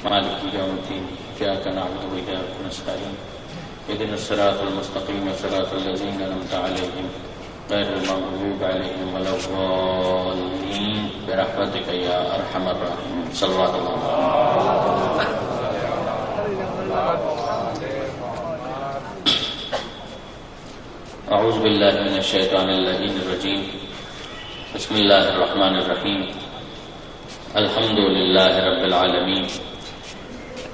مالك يوم الدين إياك نعبد وإياك نستعين اهدنا الصراط المستقيم صراط الذين أنعمت عليهم غير المغضوب عليهم ولا الضالين برحمتك يا أرحم الراحمين صلى الله عليه وسلم. اعوذ باللہ من الشیطان اللعین الرجیم بسم اللہ الرحمن الرحیم الحمد للہ رب العالمین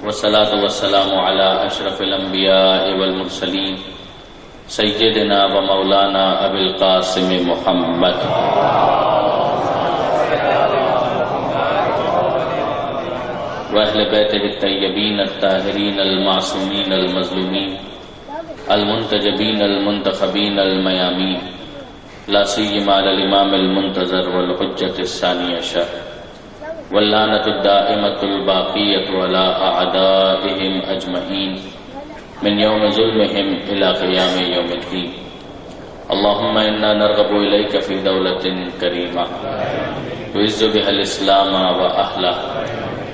والصلاة والسلام علی اشرف الانبیاء والمرسلین سیدنا و مولانا ابی القاسم محمد واہل بیتہ الطیبین الطاہرین المعصومین المظلومین المنتجبین المنتخبین المیامین لا سیما علی الامام المنتظر والحجة الثانی عشر واللعنة الدائمة الباقیة علی اعدائهم اجمعین من یوم ظلمهم الى قیام یوم الدین. اللهم انا نرغب الیک فی دولة کریمہ تعز بها الاسلام واہلہ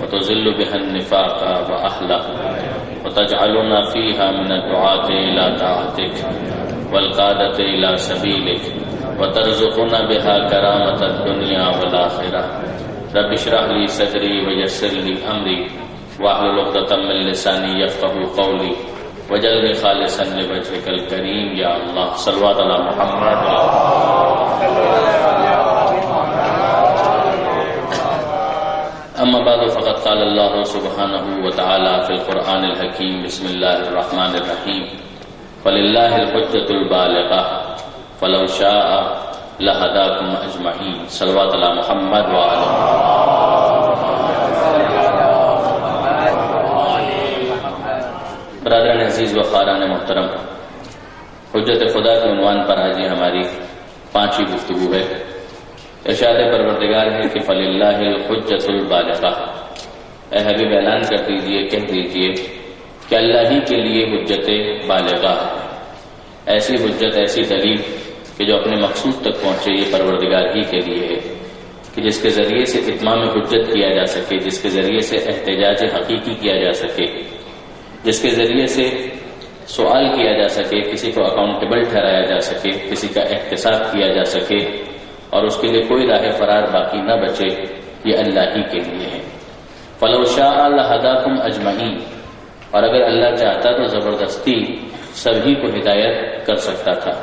وتذل بها النفاق واہلہ وتجعلنا فيها من الدعاة إلى طاعتك والقادة إلى سبيلك وترزقنا بها كرامة الدنيا والآخرة. رب اشرح لي صدري ويسر لي أمري واحلل عقدة من لساني يفقهوا قولي واجعلني خالصا لوجهك الكريم يا الله. صلوات على محمد. اما بعد فقد قال الله سبحانه وتعالى في القرآن الحكيم بسم الله الرحمن الرحيم فلله الحجة البالغة فلو شاء لهداكم اجمعين. صلوات على محمد وآله. برادران عزیز و خاران محترم، حجت خدا کے عنوان پر آج ہماری پانچویں گفتگو ہے. ارشاد پروردگار ہے کہ فللہ الحجۃ البالغہ. اے حبیب اعلان کر دیجئے، کہہ دیجئے کہ اللہ ہی کے لیے حجت بالغہ ہے. ایسی حجت، ایسی دلیل کہ جو اپنے مقصود تک پہنچے، یہ پروردگار ہی کے لیے ہے کہ جس کے ذریعے سے اتمام حجت کیا جا سکے، جس کے ذریعے سے احتجاج حقیقی کیا جا سکے، جس کے ذریعے سے سوال کیا جا سکے، کسی کو اکاؤنٹیبل ٹھہرایا جا سکے، کسی کا احتساب کیا جا سکے اور اس کے لیے کوئی راہ فرار باقی نہ بچے. یہ اللہ ہی کے لیے ہے. فلو شاء لہداکم اجمعین. اور اگر اللہ چاہتا تو زبردستی سبھی کو ہدایت کر سکتا تھا.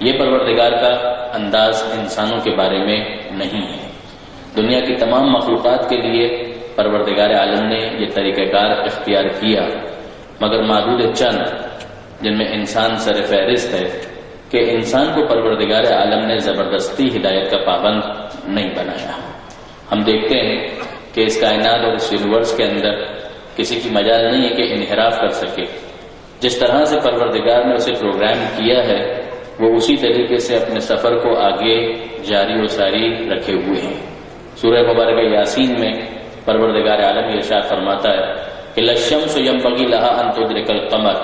یہ پروردگار کا انداز انسانوں کے بارے میں نہیں ہے. دنیا کی تمام مخلوقات کے لیے پروردگار عالم نے یہ طریقہ کار اختیار کیا، مگر معدود چند جن میں انسان سر فہرست ہے کہ انسان کو پروردگار عالم نے زبردستی ہدایت کا پابند نہیں بنایا. ہم دیکھتے ہیں کہ اس کائنات اور اس یونیورس کے اندر کسی کی مجال نہیں ہے کہ انحراف کر سکے. جس طرح سے پروردگار نے اسے پروگرام کیا ہے، وہ اسی طریقے سے اپنے سفر کو آگے جاری و ساری رکھے ہوئے ہیں. سورہ مبارکہ یاسین میں پروردگار عالم یہ ارشاد فرماتا ہے کہ لَلشَّمْسُ يَنبَغِي لَهَا أَن تُدْرِكَ الْقَمَرَ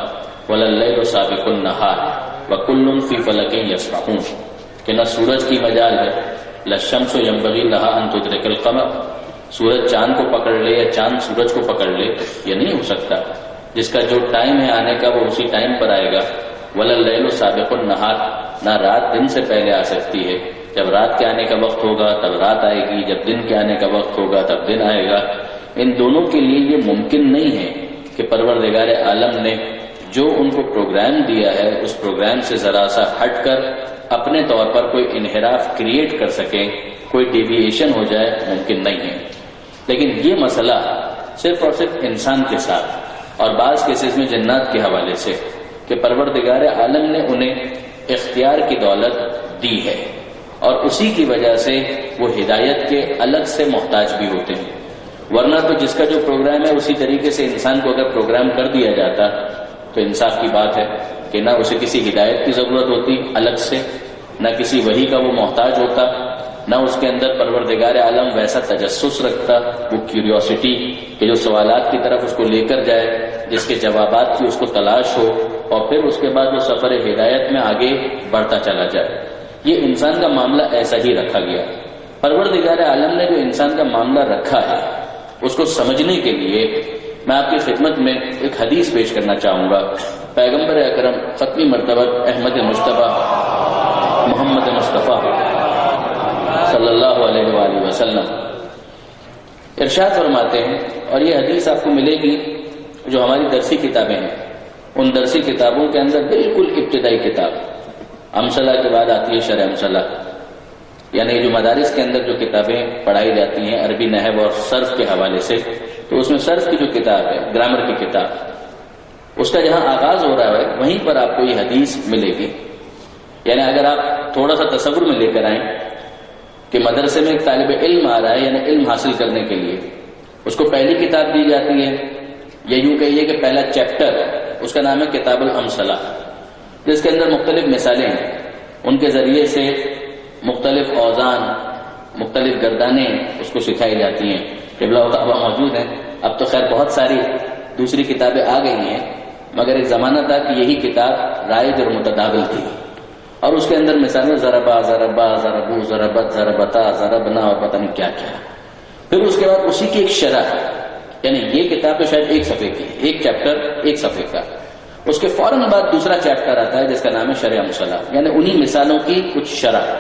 وَلَلَّيْلُ سَابِقُ النَّهَارِ وَكُلٌّ فِي فَلَكٍ يَسْبَحُونَ. کہ نہ سورج کی مجال ہے، لَلشَّمْسُ يَنبَغِي لَهَا أَن تُدْرِكَ الْقَمَرَ. سورج چاند کو پکڑ لے یا چاند سورج کو پکڑ لے، یہ نہیں ہو سکتا. جس کا جو ٹائم ہے آنے کا وہ اسی ٹائم پر آئے گا. وَلَلَّيْلُ سَابِقُ النَّهَارِ. نہ رات دن سے پہلے آ سکتی ہے. جب رات کے آنے کا وقت ہوگا تب رات آئے گی، جب دن کے آنے کا وقت ہوگا تب دن آئے گا. ان دونوں کے لیے یہ ممکن نہیں ہے کہ پروردگار عالم نے جو ان کو پروگرام دیا ہے اس پروگرام سے ذرا سا ہٹ کر اپنے طور پر کوئی انحراف کریٹ کر سکیں، کوئی ڈیویشن ہو جائے، ممکن نہیں ہے. لیکن یہ مسئلہ صرف اور صرف انسان کے ساتھ اور بعض کیسز میں جنات کے حوالے سے کہ پروردگار عالم نے انہیں اختیار کی دولت دی ہے اور اسی کی وجہ سے وہ ہدایت کے الگ سے محتاج بھی ہوتے ہیں. ورنہ تو جس کا جو پروگرام ہے اسی طریقے سے انسان کو اگر پروگرام کر دیا جاتا تو انصاف کی بات ہے کہ نہ اسے کسی ہدایت کی ضرورت ہوتی الگ سے، نہ کسی وحی کا وہ محتاج ہوتا، نہ اس کے اندر پروردگار عالم ویسا تجسس رکھتا، وہ کیوریوسٹی کہ جو سوالات کی طرف اس کو لے کر جائے، جس کے جوابات کی اس کو تلاش ہو اور پھر اس کے بعد وہ سفر ہدایت میں آگے بڑھتا چلا جائے. یہ انسان کا معاملہ ایسا ہی رکھا گیا. پروردگار عالم نے جو انسان کا معاملہ رکھا ہے اس کو سمجھنے کے لیے میں آپ کی خدمت میں ایک حدیث پیش کرنا چاہوں گا. پیغمبر اکرم ختمی مرتبہ احمد مجتبی محمد مصطفیٰ صلی اللہ علیہ وآلہ وسلم ارشاد فرماتے ہیں، اور یہ حدیث آپ کو ملے گی جو ہماری درسی کتابیں ہیں، ان درسی کتابوں کے اندر بالکل ابتدائی کتاب امثلہ کے بعد آتی ہے شرح امثلہ، یعنی جو مدارس کے اندر جو کتابیں پڑھائی جاتی ہیں عربی نحو اور صرف کے حوالے سے، تو اس میں صرف کی جو کتاب ہے، گرامر کی کتاب، اس کا جہاں آغاز ہو رہا ہے وہیں پر آپ کو یہ حدیث ملے گی. یعنی اگر آپ تھوڑا سا تصور میں لے کر آئیں کہ مدرسے میں ایک طالب علم آ رہا ہے، یعنی علم حاصل کرنے کے لیے اس کو پہلی کتاب دی جاتی ہے، یا یوں کہیے کہ پہلا چیپٹر، اس کا نام ہے کتاب الامثلہ، جس کے اندر مختلف مثالیں ہیں، ان کے ذریعے سے مختلف اوزان، مختلف گردانیں اس کو سکھائی جاتی ہیں. قبلہ و کعبہ موجود ہیں، اب تو خیر بہت ساری دوسری کتابیں آ گئی ہیں، مگر ایک زمانہ تھا کہ یہی کتاب رائج اور متداول تھی، اور اس کے اندر مثالیں ضربا ضربا ضربو ضربت ضربتا ضربنا اور پتہ نہیں کیا کیا. پھر اس کے بعد اسی کی ایک شرح، یعنی یہ کتاب تو شاید ایک صفحے کی، ایک چیپٹر ایک صفحے کا، اس کے فوراً بعد دوسرا چیپٹر آتا ہے جس کا نام ہے شرح امثلہ، یعنی انہی مثالوں کی کچھ شرح.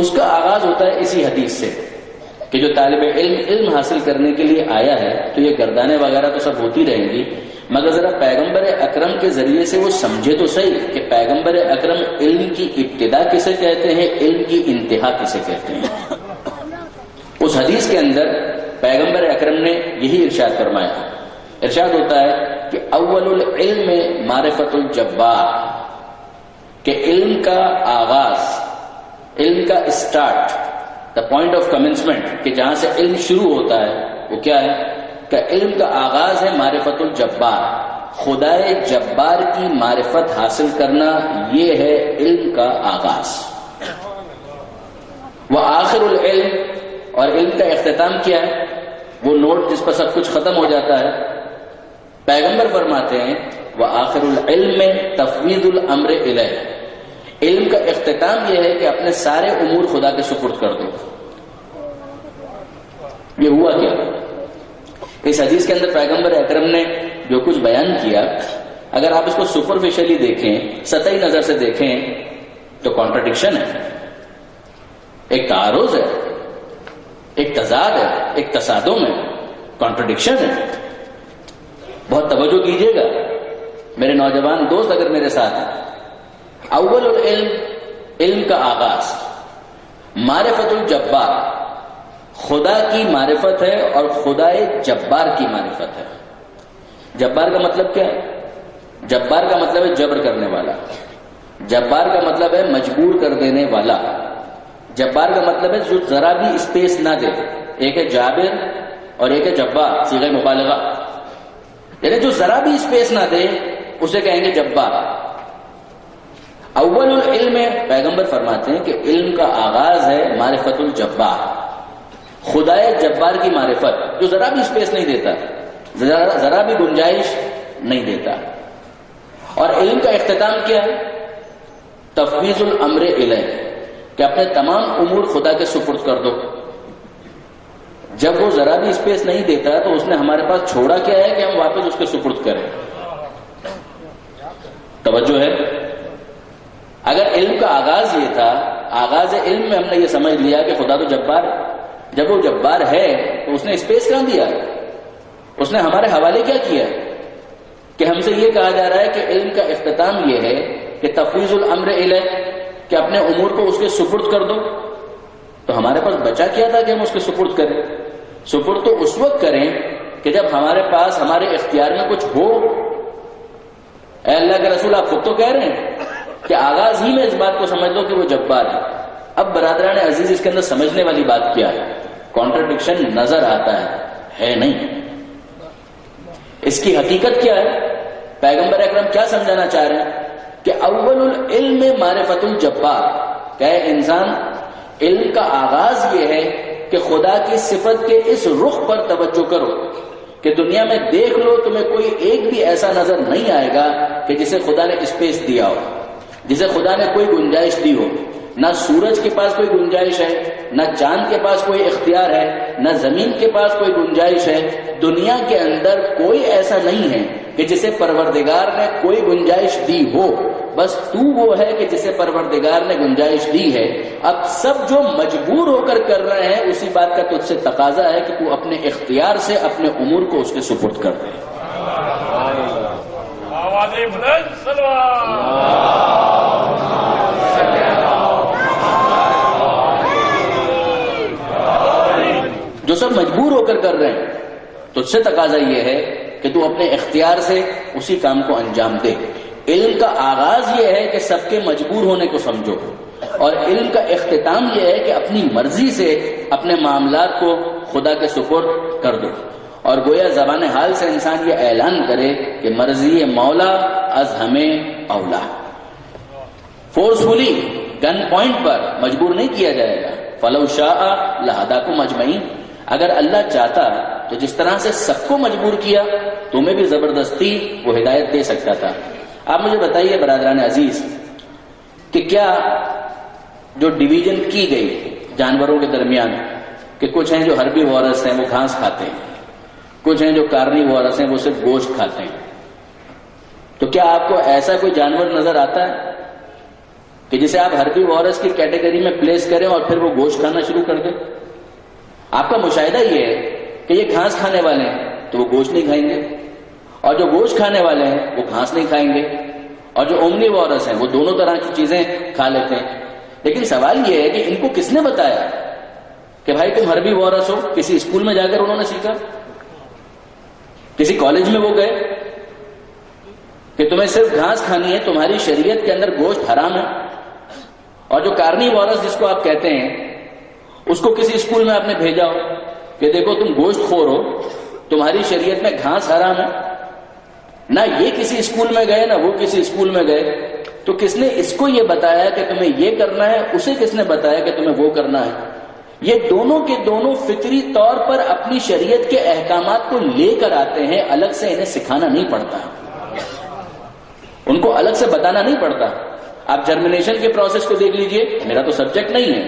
اس کا آغاز ہوتا ہے اسی حدیث سے کہ جو طالب علم حاصل کرنے کے لیے آیا ہے تو یہ گردانیں وغیرہ تو سب ہوتی رہیں گی، مگر ذرا پیغمبر اکرم کے ذریعے سے وہ سمجھے تو صحیح کہ پیغمبر اکرم علم کی ابتدا کسے کہتے ہیں، علم کی انتہا کسے کہتے ہیں. اس حدیث کے اندر پیغمبر اکرم نے یہی ارشاد فرمایا. ارشاد ہوتا ہے کہ اول العلم معرفت الجبار، کہ علم کا آغاز، علم کا start, the point of commencement, کہ جہاں سے علم شروع ہوتا ہے وہ کیا ہے کہ علم کا آغاز ہے معرفت الجبار، خدائے جبار کی معرفت حاصل کرنا، یہ ہے علم کا آغاز. وآخر العلم، اور علم کا اختتام کیا ہے، وہ نوٹ جس پر سب کچھ ختم ہو جاتا ہے. پیغمبر فرماتے ہیں وآخر العلم تفویض الامر الیہ، علم کا اختتام یہ ہے کہ اپنے سارے امور خدا کے سپرد کر دو. یہ ہوا کیا؟ اس حدیث کے اندر پیغمبر اکرم نے جو کچھ بیان کیا، اگر آپ اس کو سپرفیشلی دیکھیں، سطحی نظر سے دیکھیں تو کانٹرڈکشن ہے، ایک تعارض ہے، ایک تضاد ہے، ایک تصادم ہے، کانٹرڈکشن ہے. بہت توجہ کیجیے گا میرے نوجوان دوست اگر میرے ساتھ ہیں. اول العلم، علم کا آغاز، معرفت الجبار، خدا کی معرفت ہے اور خدائے جبار کی معرفت ہے. جبار کا مطلب کیا ہے؟ جبار کا مطلب ہے جبر کرنے والا، جبار کا مطلب ہے مجبور کر دینے والا، جبار کا مطلب ہے جو ذرا بھی اسپیس نہ دے. ایک ہے جابر اور ایک ہے جبار، صیغہ مبالغہ، یعنی جو ذرا بھی اسپیس نہ دے اسے کہیں گے جبار. اول العلم، پیغمبر فرماتے ہیں کہ علم کا آغاز ہے معرفت الجبار، خدائے جبار کی معرفت، جو ذرا بھی اسپیس نہیں دیتا، ذرا بھی گنجائش نہیں دیتا. اور علم کا اختتام کیا ہے؟ تفویض الامر الیہ، کہ اپنے تمام امور خدا کے سپرد کر دو. جب وہ ذرا بھی اسپیس نہیں دیتا تو اس نے ہمارے پاس چھوڑا کیا ہے کہ ہم واپس اس کے سپرد کریں. توجہ ہے؟ اگر علم کا آغاز یہ تھا، آغاز علم میں ہم نے یہ سمجھ لیا کہ خدا تو جبار ہے، جب وہ جبار ہے تو اس نے اسپیس کہاں دیا؟ اس نے ہمارے حوالے کیا کیا کہ ہم سے یہ کہا جا رہا ہے کہ علم کا اختتام یہ ہے کہ تفویض الامر الیہ، کہ اپنے امور کو اس کے سپرد کر دو. تو ہمارے پاس بچا کیا تھا کہ ہم اس کے سپرد کریں؟ سپرد تو اس وقت کریں کہ جب ہمارے پاس، ہمارے اختیار میں کچھ ہو. اے اللہ کے رسول، آپ خود تو کہہ رہے ہیں کہ آغاز ہی میں اس بات کو سمجھ لو کہ وہ جبار ہے. اب برادران عزیز، اس کے اندر سمجھنے والی بات کیا ہے؟ کانٹرڈکشن نظر آتا ہے نہیں. اس کی حقیقت کیا ہے؟ پیغمبر اکرم کیا سمجھانا چاہ رہے ہیں کہ اول العلم معرفت الجبار، کہ انسان علم کا آغاز یہ ہے کہ خدا کی صفت کے اس رخ پر توجہ کرو کہ دنیا میں دیکھ لو تمہیں کوئی ایک بھی ایسا نظر نہیں آئے گا کہ جسے خدا نے اسپیس دیا ہو، جسے خدا نے کوئی گنجائش دی ہو، نہ سورج کے پاس کوئی گنجائش ہے، نہ چاند کے پاس کوئی اختیار ہے، نہ زمین کے پاس کوئی گنجائش ہے. دنیا کے اندر کوئی ایسا نہیں ہے کہ جسے پروردگار نے کوئی گنجائش دی ہو. بس تو وہ ہے کہ جسے پروردگار نے گنجائش دی ہے. اب سب جو مجبور ہو کر رہے ہیں اسی بات کا تجھ سے تقاضا ہے کہ تو اپنے اختیار سے اپنے امور کو اس کے سپرد کر دے. جو سب مجبور ہو کر رہے ہیں تجھ سے تقاضا یہ ہے کہ تو اپنے اختیار سے اسی کام کو انجام دے. علم کا آغاز یہ ہے کہ سب کے مجبور ہونے کو سمجھو، اور علم کا اختتام یہ ہے کہ اپنی مرضی سے اپنے معاملات کو خدا کے سپرد کر دو. اور گویا زبان حال سے انسان یہ اعلان کرے کہ مرضی مولا از ہمیں اولا. فورسفلی گن پوائنٹ پر مجبور نہیں کیا جائے گا. فلو شاء لہداکم اجمعین. اگر اللہ چاہتا تو جس طرح سے سب کو مجبور کیا تمہیں بھی زبردستی وہ ہدایت دے سکتا تھا. آپ مجھے بتائیے برادران عزیز کہ کیا جو ڈویژن کی گئی جانوروں کے درمیان کہ کچھ ہیں جو ہربی وارث ہیں وہ گھاس کھاتے ہیں، کچھ ہیں جو کارنی وارث ہیں وہ صرف گوشت کھاتے ہیں، تو کیا آپ کو ایسا کوئی جانور نظر آتا ہے کہ جسے آپ ہربی وارث کی کیٹیگری میں پلیس کریں اور پھر وہ گوشت کھانا شروع کر دیں؟ آپ کا مشاہدہ یہ ہے کہ یہ گھاس کھانے والے ہیں تو وہ گوشت نہیں کھائیں گے، اور جو گوشت کھانے والے ہیں وہ گھاس نہیں کھائیں گے، اور جو اومنی وارث ہیں وہ دونوں طرح کی چیزیں کھا لیتے ہیں. لیکن سوال یہ ہے کہ ان کو کس نے بتایا کہ بھائی تم ہربی وارث ہو؟ کسی اسکول میں جا کر انہوں نے سیکھا؟ کسی کالج میں وہ گئے کہ تمہیں صرف گھاس کھانی ہے، تمہاری شریعت کے اندر گوشت حرام ہے؟ اور جو کارنی وارث جس کو آپ کہتے ہیں اس کو کسی اسکول میں آپ نے بھیجا ہو کہ دیکھو تم گوشت خور ہو، تمہاری شریعت میں گھاس حرام ہے؟ نہ یہ کسی اسکول میں گئے نہ وہ کسی اسکول میں گئے. تو کس نے اس کو یہ بتایا کہ تمہیں یہ کرنا ہے؟ اسے کس نے بتایا کہ تمہیں وہ کرنا ہے؟ یہ دونوں کے دونوں فطری طور پر اپنی شریعت کے احکامات کو لے کر آتے ہیں. الگ سے انہیں سکھانا نہیں پڑتا، ان کو الگ سے بتانا نہیں پڑتا. آپ جرمنیشن کے پروسیس کو دیکھ لیجئے. میرا تو سبجیکٹ نہیں ہے،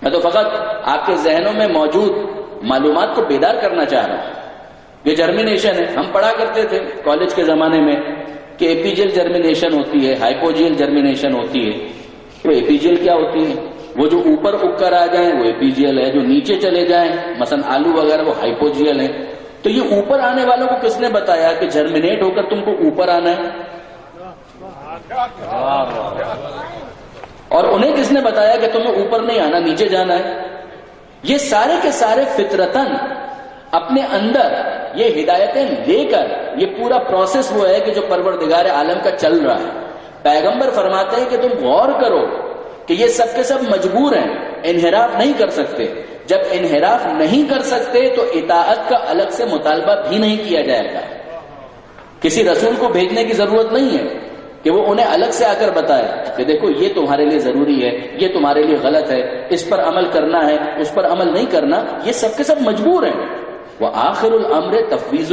میں تو فقط آپ کے ذہنوں میں موجود معلومات کو بیدار کرنا چاہ رہا ہوں. یہ جرمنیشن ہے، ہم پڑھا کرتے تھے کالج کے زمانے میں کہ ایپیجیل جرمنیشن ہوتی ہے، ہائپوجیل جرمنیشن ہوتی ہے. تو ایپیجیل کیا ہوتی ہے؟ وہ جو اوپر اگ کر آ جائیں وہ ایپیجیل ہے، جو نیچے چلے جائیں مثلا آلو وغیرہ وہ ہائپوجیل ہے. تو یہ اوپر آنے والوں کو کس نے بتایا کہ جرمنیٹ ہو کر تم کو اوپر آنا ہے؟ اور انہیں کس نے بتایا کہ تمہیں اوپر نہیں آنا، نیچے جانا ہے؟ یہ سارے کے سارے فطرتاً اپنے اندر یہ ہدایتیں لے کر یہ پورا پروسیس وہ ہے کہ جو پروردگار عالم کا چل رہا ہے. پیغمبر فرماتے ہیں کہ تم غور کرو کہ یہ سب کے سب مجبور ہیں، انحراف نہیں کر سکتے. جب انحراف نہیں کر سکتے تو اطاعت کا الگ سے مطالبہ بھی نہیں کیا جائے گا. کسی رسول کو بھیجنے کی ضرورت نہیں ہے کہ وہ انہیں الگ سے آ کر بتائے کہ دیکھو یہ تمہارے لیے ضروری ہے، یہ تمہارے لیے غلط ہے، اس پر عمل کرنا ہے، اس پر عمل نہیں کرنا. یہ سب کے سب مجبور ہیں. وآخر الامر تفویض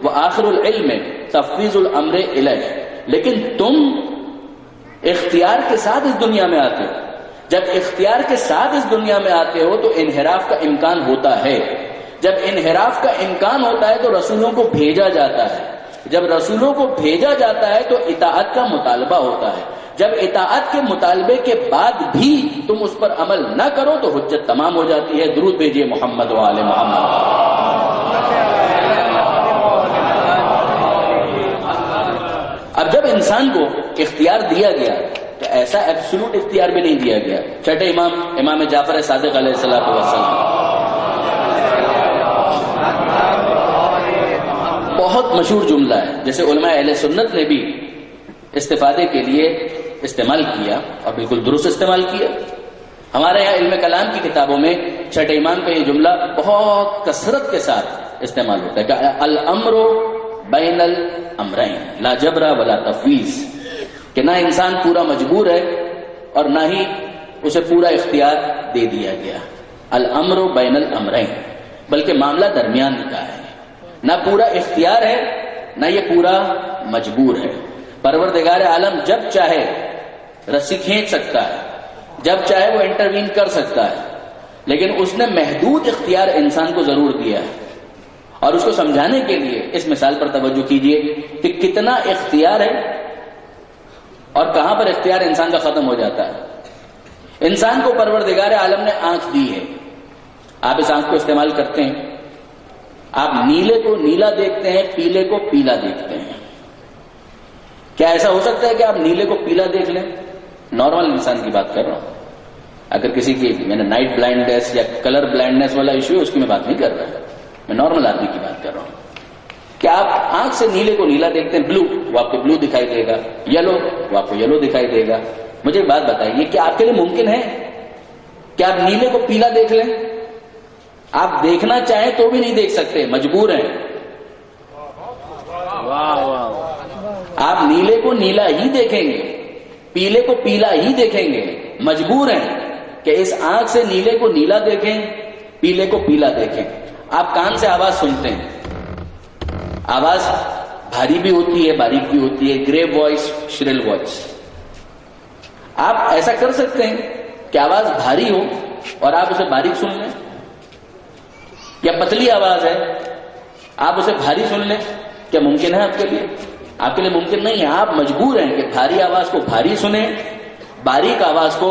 وآخر العلم تفویض الامر الیہ. لیکن تم اختیار کے ساتھ اس دنیا میں آتے ہو. جب اختیار کے ساتھ اس دنیا میں آتے ہو تو انحراف کا امکان ہوتا ہے. جب انحراف کا امکان ہوتا ہے تو رسولوں کو بھیجا جاتا ہے. جب رسولوں کو بھیجا جاتا ہے تو اطاعت کا مطالبہ ہوتا ہے. جب اطاعت کے مطالبے کے بعد بھی تم اس پر عمل نہ کرو تو حجت تمام ہو جاتی ہے. درود بھیجیے محمد و آل محمد. اب جب انسان کو اختیار دیا گیا تو ایسا ایبسولوٹ اختیار بھی نہیں دیا گیا. چھٹے امام جعفر صادق علیہ السلام بہت مشہور جملہ ہے جیسے علماء اہل سنت نے بھی استفادے کے لیے استعمال کیا اور بالکل درست استعمال کیا. ہمارے یہاں علم کلام کی کتابوں میں چھٹے امام کا یہ جملہ بہت کثرت کے ساتھ استعمال ہوتا ہے کہ الامر بین الامرین لا جبر ولا تفویض. کہ نہ انسان پورا مجبور ہے اور نہ ہی اسے پورا اختیار دے دیا گیا. الامر بین الامرین، بلکہ معاملہ درمیان کا ہے. نہ پورا اختیار ہے نہ یہ پورا مجبور ہے. پروردگار عالم جب چاہے رسی کھینچ سکتا ہے جب چاہے وہ انٹروین کر سکتا ہے، لیکن اس نے محدود اختیار انسان کو ضرور دیا ہے. اور اس کو سمجھانے کے لیے اس مثال پر توجہ کیجئے کہ کتنا اختیار ہے اور کہاں پر اختیار انسان کا ختم ہو جاتا ہے. انسان کو پروردگار عالم نے آنکھ دی ہے، آپ اس آنکھ کو استعمال کرتے ہیں، آپ نیلے کو نیلا دیکھتے ہیں، پیلے کو پیلا دیکھتے ہیں. کیا ایسا ہو سکتا ہے کہ آپ نیلے کو پیلا دیکھ لیں؟ نارمل انسان کی بات کر رہا ہوں. اگر کسی کی نائٹ بلائنڈنس یا کلر بلائنڈنس والا ایشو ہے اس کی میں بات نہیں کر رہا، میں نارمل آدمی کی بات کر رہا ہوں. کہ آپ آنکھ سے نیلے کو نیلا دیکھتے ہیں، بلو وہ آپ کو بلو دکھائی دے گا، یلو وہ آپ کو یلو دکھائی دے گا. مجھے ایک بات بتائیے، کیا آپ کے لیے ممکن ہے کہ آپ نیلے کو پیلا دیکھ لیں؟ آپ دیکھنا چاہیں تو بھی نہیں دیکھ سکتے، مجبور ہیں. آپ نیلے کو نیلا ہی دیکھیں گے، پیلے کو پیلا ہی دیکھیں گے، مجبور ہیں کہ اس آنکھ سے نیلے کو نیلا دیکھیں، پیلے کو پیلا دیکھیں. آپ کان سے آواز سنتے ہیں، آواز بھاری بھی ہوتی ہے، باریک بھی ہوتی ہے، گریو وائس، شرل وائس. آپ ایسا کر سکتے ہیں کہ آواز بھاری ہو اور آپ اسے باریک سن لیں، یا پتلی آواز ہے آپ اسے بھاری سن لیں. کیا ممکن ہے آپ کے لیے؟ آپ کے لیے ممکن نہیں ہے. آپ مجبور ہیں کہ بھاری آواز کو بھاری سنیں، باریک آواز کو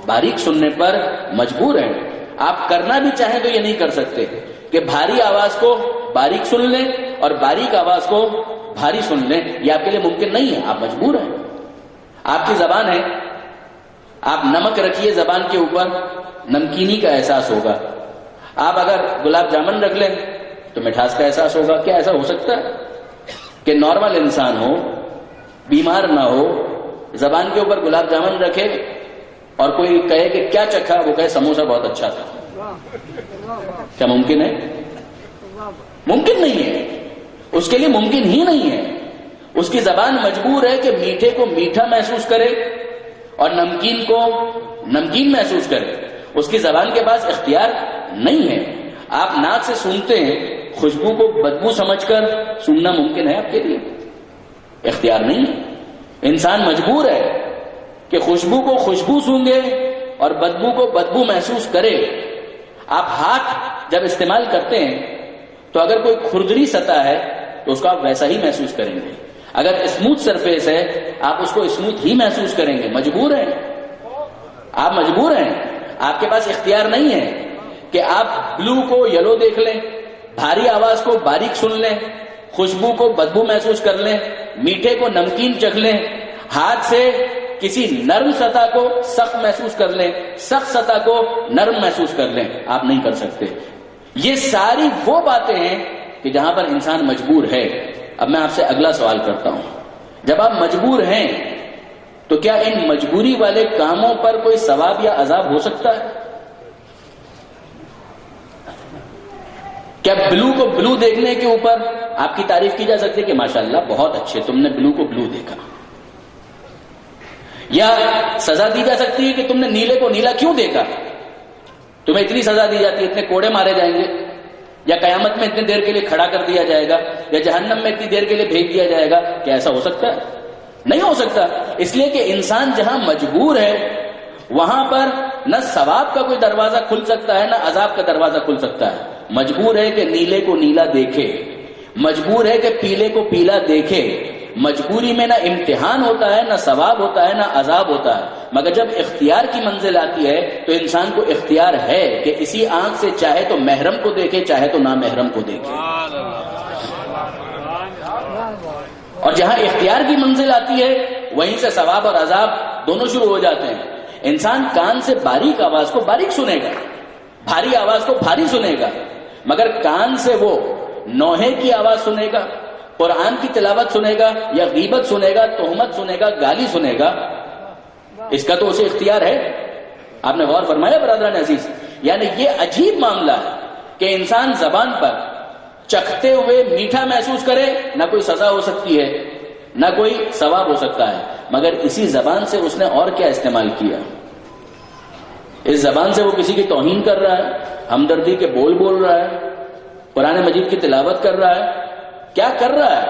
باریک سننے پر مجبور ہیں. آپ کرنا بھی چاہیں تو یہ نہیں کر سکتے کہ بھاری آواز کو باریک سن لیں اور باریک آواز کو بھاری سن لیں. یہ آپ کے لیے ممکن نہیں ہے، آپ مجبور ہیں. آپ کی زبان ہے، آپ نمک رکھیے زبان کے اوپر، نمکینی کا احساس ہوگا. آپ اگر گلاب جامن رکھ لیں تو مٹھاس کا احساس ہوگا. کیا ایسا ہو سکتا ہے کہ نارمل انسان ہو، بیمار نہ ہو، زبان کے اوپر گلاب جامن رکھے اور کوئی کہے کہ کیا چکھا، وہ کہے سموسا بہت اچھا تھا؟ کیا ممکن ہے؟ ممکن نہیں ہے. اس کے لیے ممکن ہی نہیں ہے. اس کی زبان مجبور ہے کہ میٹھے کو میٹھا محسوس کرے اور نمکین کو نمکین محسوس کرے. اس کی زبان کے پاس اختیار نہیں ہے. آپ ناک سے سونگتے ہیں، خوشبو کو بدبو سمجھ کر سونگنا ممکن ہے آپ کے لیے؟ اختیار نہیں ہے. انسان مجبور ہے کہ خوشبو کو خوشبو سونگے اور بدبو کو بدبو محسوس کرے. آپ ہاتھ جب استعمال کرتے ہیں تو اگر کوئی کھردری سطح ہے تو اس کو آپ ویسا ہی محسوس کریں گے. اگر اسموتھ سرفیس ہے آپ اس کو اسموتھ ہی محسوس کریں گے. مجبور ہیں، آپ مجبور ہیں. آپ کے پاس اختیار نہیں ہے کہ آپ بلو کو یلو دیکھ لیں، بھاری آواز کو باریک سن لیں، خوشبو کو بدبو محسوس کر لیں، میٹھے کو نمکین چکھ لیں، ہاتھ سے کسی نرم سطح کو سخت محسوس کر لیں، سخت سطح کو نرم محسوس کر لیں. آپ نہیں کر سکتے. یہ ساری وہ باتیں ہیں کہ جہاں پر انسان مجبور ہے. اب میں آپ سے اگلا سوال کرتا ہوں، جب آپ مجبور ہیں تو کیا ان مجبوری والے کاموں پر کوئی ثواب یا عذاب ہو سکتا ہے؟ کیا بلو کو بلو دیکھنے کے اوپر آپ کی تعریف کی جا سکتی ہے کہ ماشاءاللہ بہت اچھے، تم نے بلو کو بلو دیکھا؟ یا سزا دی جا سکتی ہے کہ تم نے نیلے کو نیلا کیوں دیکھا؟ تمہیں اتنی سزا دی جاتی ہے، اتنے کوڑے مارے جائیں گے، یا قیامت میں اتنے دیر کے لیے کھڑا کر دیا جائے گا، یا جہنم میں اتنی دیر کے لیے بھیج دیا جائے گا. کیا ایسا ہو سکتا ہے؟ نہیں ہو سکتا. اس لیے کہ انسان جہاں مجبور ہے وہاں پر نہ ثواب کا کوئی دروازہ کھل سکتا ہے نہ عذاب کا دروازہ کھل سکتا ہے. مجبور ہے کہ نیلے کو نیلا دیکھے، مجبور ہے کہ پیلے کو پیلا دیکھے. مجبوری میں نہ امتحان ہوتا ہے، نہ ثواب ہوتا ہے، نہ عذاب ہوتا ہے. مگر جب اختیار کی منزل آتی ہے تو انسان کو اختیار ہے کہ اسی آنکھ سے چاہے تو محرم کو دیکھے، چاہے تو نامحرم کو دیکھے. اور جہاں اختیار کی منزل آتی ہے وہیں سے ثواب اور عذاب دونوں شروع ہو جاتے ہیں. انسان کان سے باریک آواز کو باریک سنے گا، بھاری آواز کو بھاری سنے گا، مگر کان سے وہ نوحے کی آواز سنے گا، قرآن کی تلاوت سنے گا، یا غیبت سنے گا، تہمت سنے گا، گالی سنے گا، اس کا تو اسے اختیار ہے. آپ نے غور فرمایا برادران عزیز؟ یعنی یہ عجیب معاملہ ہے کہ انسان زبان پر چکھتے ہوئے میٹھا محسوس کرے، نہ کوئی سزا ہو سکتی ہے نہ کوئی ثواب ہو سکتا ہے، مگر اسی زبان سے اس نے اور کیا استعمال کیا؟ اس زبان سے وہ کسی کی توہین کر رہا ہے، ہمدردی کے بول رہا ہے، قرآن مجید کی تلاوت کر رہا ہے. کیا کر رہا ہے؟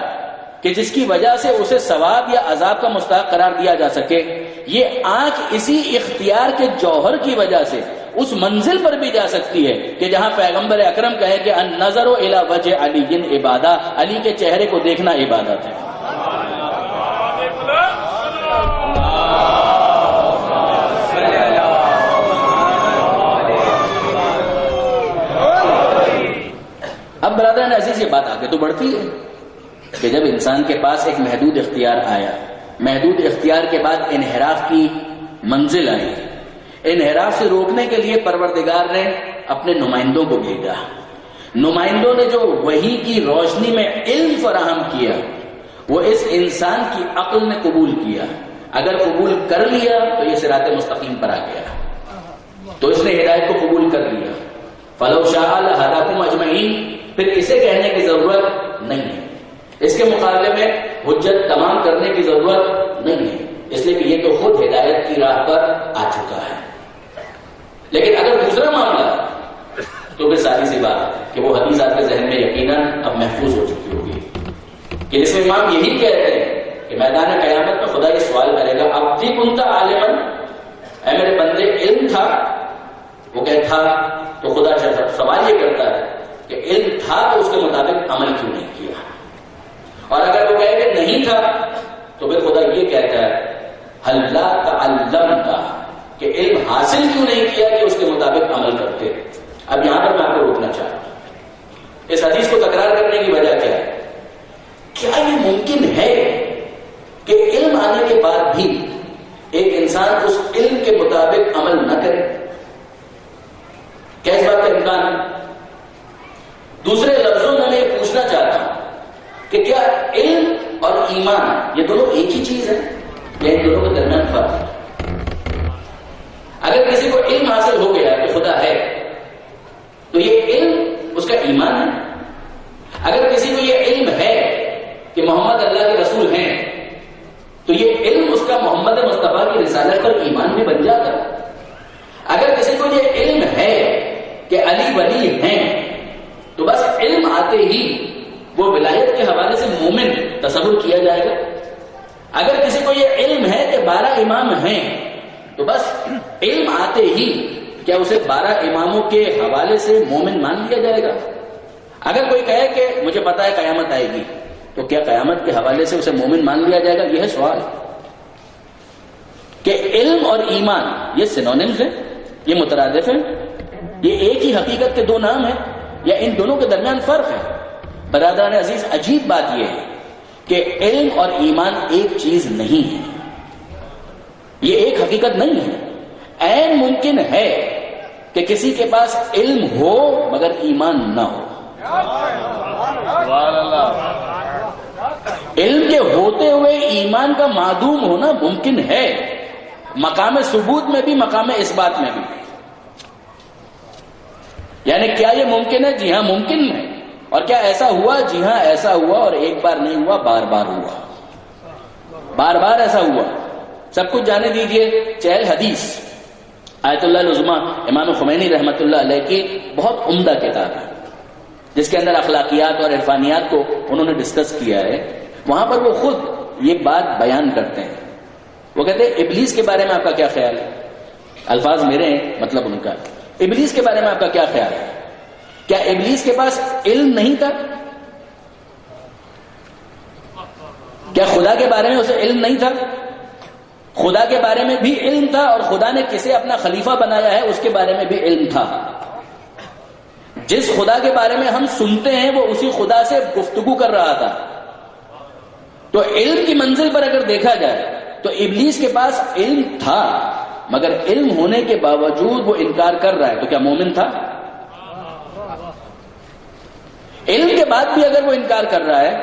کہ جس کی وجہ سے اسے ثواب یا عذاب کا مستحق قرار دیا جا سکے، یہ آنکھ اسی اختیار کے جوہر کی وجہ سے اس منزل پر بھی جا سکتی ہے کہ جہاں پیغمبر اکرم کہے کہ النظر الی وجہ علی عبادہ، علی کے چہرے کو دیکھنا عبادت ہے۔ اب برادران عزیز، یہ بات آگے تو بڑھتی ہے کہ جب انسان کے پاس ایک محدود اختیار آیا، محدود اختیار کے بعد انحراف کی منزل آئی، انحراف سے روکنے کے لیے پروردگار نے اپنے نمائندوں کو بھیجا۔ نمائندوں نے جو وحی کی روشنی میں علم فراہم کیا، وہ اس انسان کی عقل نے قبول کیا۔ اگر قبول کر لیا تو یہ صراط مستقیم پر آ گیا، تو اس نے ہدایت کو قبول کر لیا۔ فلو شاء لہداکم اجمعین، پھر اسے کہنے کی ضرورت نہیں ہے، اس کے مقابلے میں حجت تمام کرنے کی ضرورت نہیں ہے، اس لیے کہ یہ تو خود ہدایت کی راہ پر آ چکا ہے۔ لیکن اگر دوسرا معاملہ تو پھر ساری سی بات کہ وہ حدیث آپ کے ذہن میں یقیناً اب محفوظ ہو چکی ہوگی کہ جس میں امام یہی کہتے ہیں کہ میدان قیامت میں خدا یہ سوال کرے گا، اب بھی کنت عالماً، اے میرے بندے علم تھا؟ وہ کہ تھا، تو خدا سوال یہ کرتا ہے کہ علم تھا تو اس کے مطابق عمل کیوں نہیں کیا؟ اور اگر وہ کہے کہ نہیں تھا تو پھر خدا یہ کہتا ہے ہل لا تعلمت، کہ علم حاصل کیوں نہیں کیا کہ اس کے مطابق عمل کرتے۔ اب یہاں پر میں آپ کو روکنا چاہتا ہوں، اس حدیث کو تکرار کرنے کی وجہ کیا ہے؟ کیا یہ ممکن ہے کہ علم آنے کے بعد بھی ایک انسان اس علم کے مطابق عمل نہ کرے؟ کیا اس بات کا امکان ہے؟ دوسرے لفظوں میں میں یہ پوچھنا چاہتا ہوں کہ کیا علم اور ایمان یہ دونوں ایک ہی چیز ہے یا ان دونوں کے درمیان فرق ہے؟ اگر کسی کو علم حاصل ہو گیا کہ خدا ہے تو یہ علم اس کا ایمان ہے۔ اگر کسی کو یہ علم ہے کہ محمد اللہ کے رسول ہیں تو یہ علم اس کا محمد مصطفیٰ کی رسالت پر ایمان میں بن جاتا ہے۔ اگر کسی کو یہ علم ہے کہ علی ولی ہیں تو بس علم آتے ہی وہ ولایت کے حوالے سے مومن تصور کیا جائے گا۔ اگر کسی کو یہ علم ہے کہ 12 امام ہیں تو بس علم آتے ہی کیا اسے 12 اماموں کے حوالے سے مومن مان لیا جائے گا؟ اگر کوئی کہے کہ مجھے پتا ہے قیامت آئے گی تو کیا قیامت کے حوالے سے اسے مومن مان لیا جائے گا؟ یہ ہے سوال کہ علم اور ایمان یہ سینونیمز ہیں، یہ مترادف ہیں، یہ ایک ہی حقیقت کے دو نام ہیں یا ان دونوں کے درمیان فرق ہے؟ برادران عزیز، عجیب بات یہ ہے کہ علم اور ایمان ایک چیز نہیں ہے، یہ ایک حقیقت نہیں ہے۔ عین ممکن ہے کہ کسی کے پاس علم ہو مگر ایمان نہ ہو، علم کے ہوتے ہوئے ایمان کا معدوم ہونا ممکن ہے، مقام ثبوت میں بھی مقام اثبات میں بھی۔ یعنی کیا یہ ممکن ہے؟ جی ہاں ممکن ہے۔ اور کیا ایسا ہوا؟ جی ہاں ایسا ہوا، اور ایک بار نہیں ہوا، بار بار ہوا، بار بار ایسا ہوا۔ سب کچھ جانے دیجئے، چہل حدیث آیت اللہ العظمیٰ امام خمینی رحمۃ اللہ علیہ کی بہت عمدہ کتاب ہے جس کے اندر اخلاقیات اور عرفانیات کو انہوں نے ڈسکس کیا ہے۔ وہاں پر وہ خود یہ بات بیان کرتے ہیں، وہ کہتے ہیں ابلیس کے بارے میں آپ کا کیا خیال ہے؟ الفاظ میرے ہیں، مطلب ان کا۔ ابلیس کے بارے میں آپ کا کیا خیال ہے؟ کیا ابلیس کے پاس علم نہیں تھا؟ کیا خدا کے بارے میں اسے علم نہیں تھا؟ خدا کے بارے میں بھی علم تھا، اور خدا نے کسے اپنا خلیفہ بنایا ہے اس کے بارے میں بھی علم تھا۔ جس خدا کے بارے میں ہم سنتے ہیں وہ اسی خدا سے گفتگو کر رہا تھا۔ تو علم کی منزل پر اگر دیکھا جائے تو ابلیس کے پاس علم تھا، مگر علم ہونے کے باوجود وہ انکار کر رہا ہے، تو کیا مومن تھا؟ علم کے بعد بھی اگر وہ انکار کر رہا ہے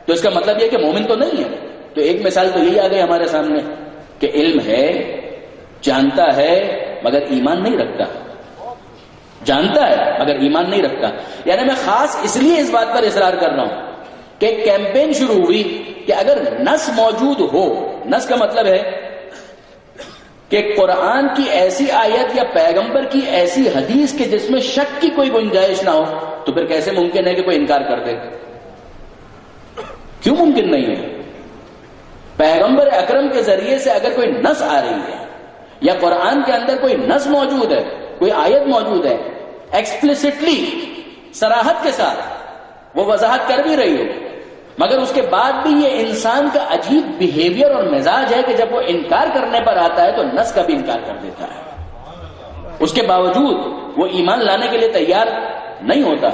تو اس کا مطلب یہ کہ مومن تو نہیں ہے۔ تو ایک مثال تو یہی آ گئی ہمارے سامنے کہ علم ہے، جانتا ہے مگر ایمان نہیں رکھتا، جانتا ہے مگر ایمان نہیں رکھتا۔ یعنی میں خاص اس لیے اس بات پر اصرار کر رہا ہوں کہ ایک کیمپین شروع ہوئی کہ اگر نص موجود ہو، نص کا مطلب ہے کہ قرآن کی ایسی آیت یا پیغمبر کی ایسی حدیث کہ جس میں شک کی کوئی گنجائش نہ ہو، تو پھر کیسے ممکن ہے کہ کوئی انکار کر دے؟ کیوں ممکن ممکن نہیں ہے. پیغمبر اکرم کے ذریعے سے اگر کوئی نص آ رہی ہے یا قرآن کے اندر کوئی نص موجود ہے, کوئی آیت موجود ہے, ایکسپلسٹلی صراحت کے ساتھ وہ وضاحت کر بھی رہی ہو, مگر اس کے بعد بھی یہ انسان کا عجیب بیہیویئر اور مزاج ہے کہ جب وہ انکار کرنے پر آتا ہے تو نص کا بھی انکار کر دیتا ہے. اس کے باوجود وہ ایمان لانے کے لیے تیار نہیں ہوتا.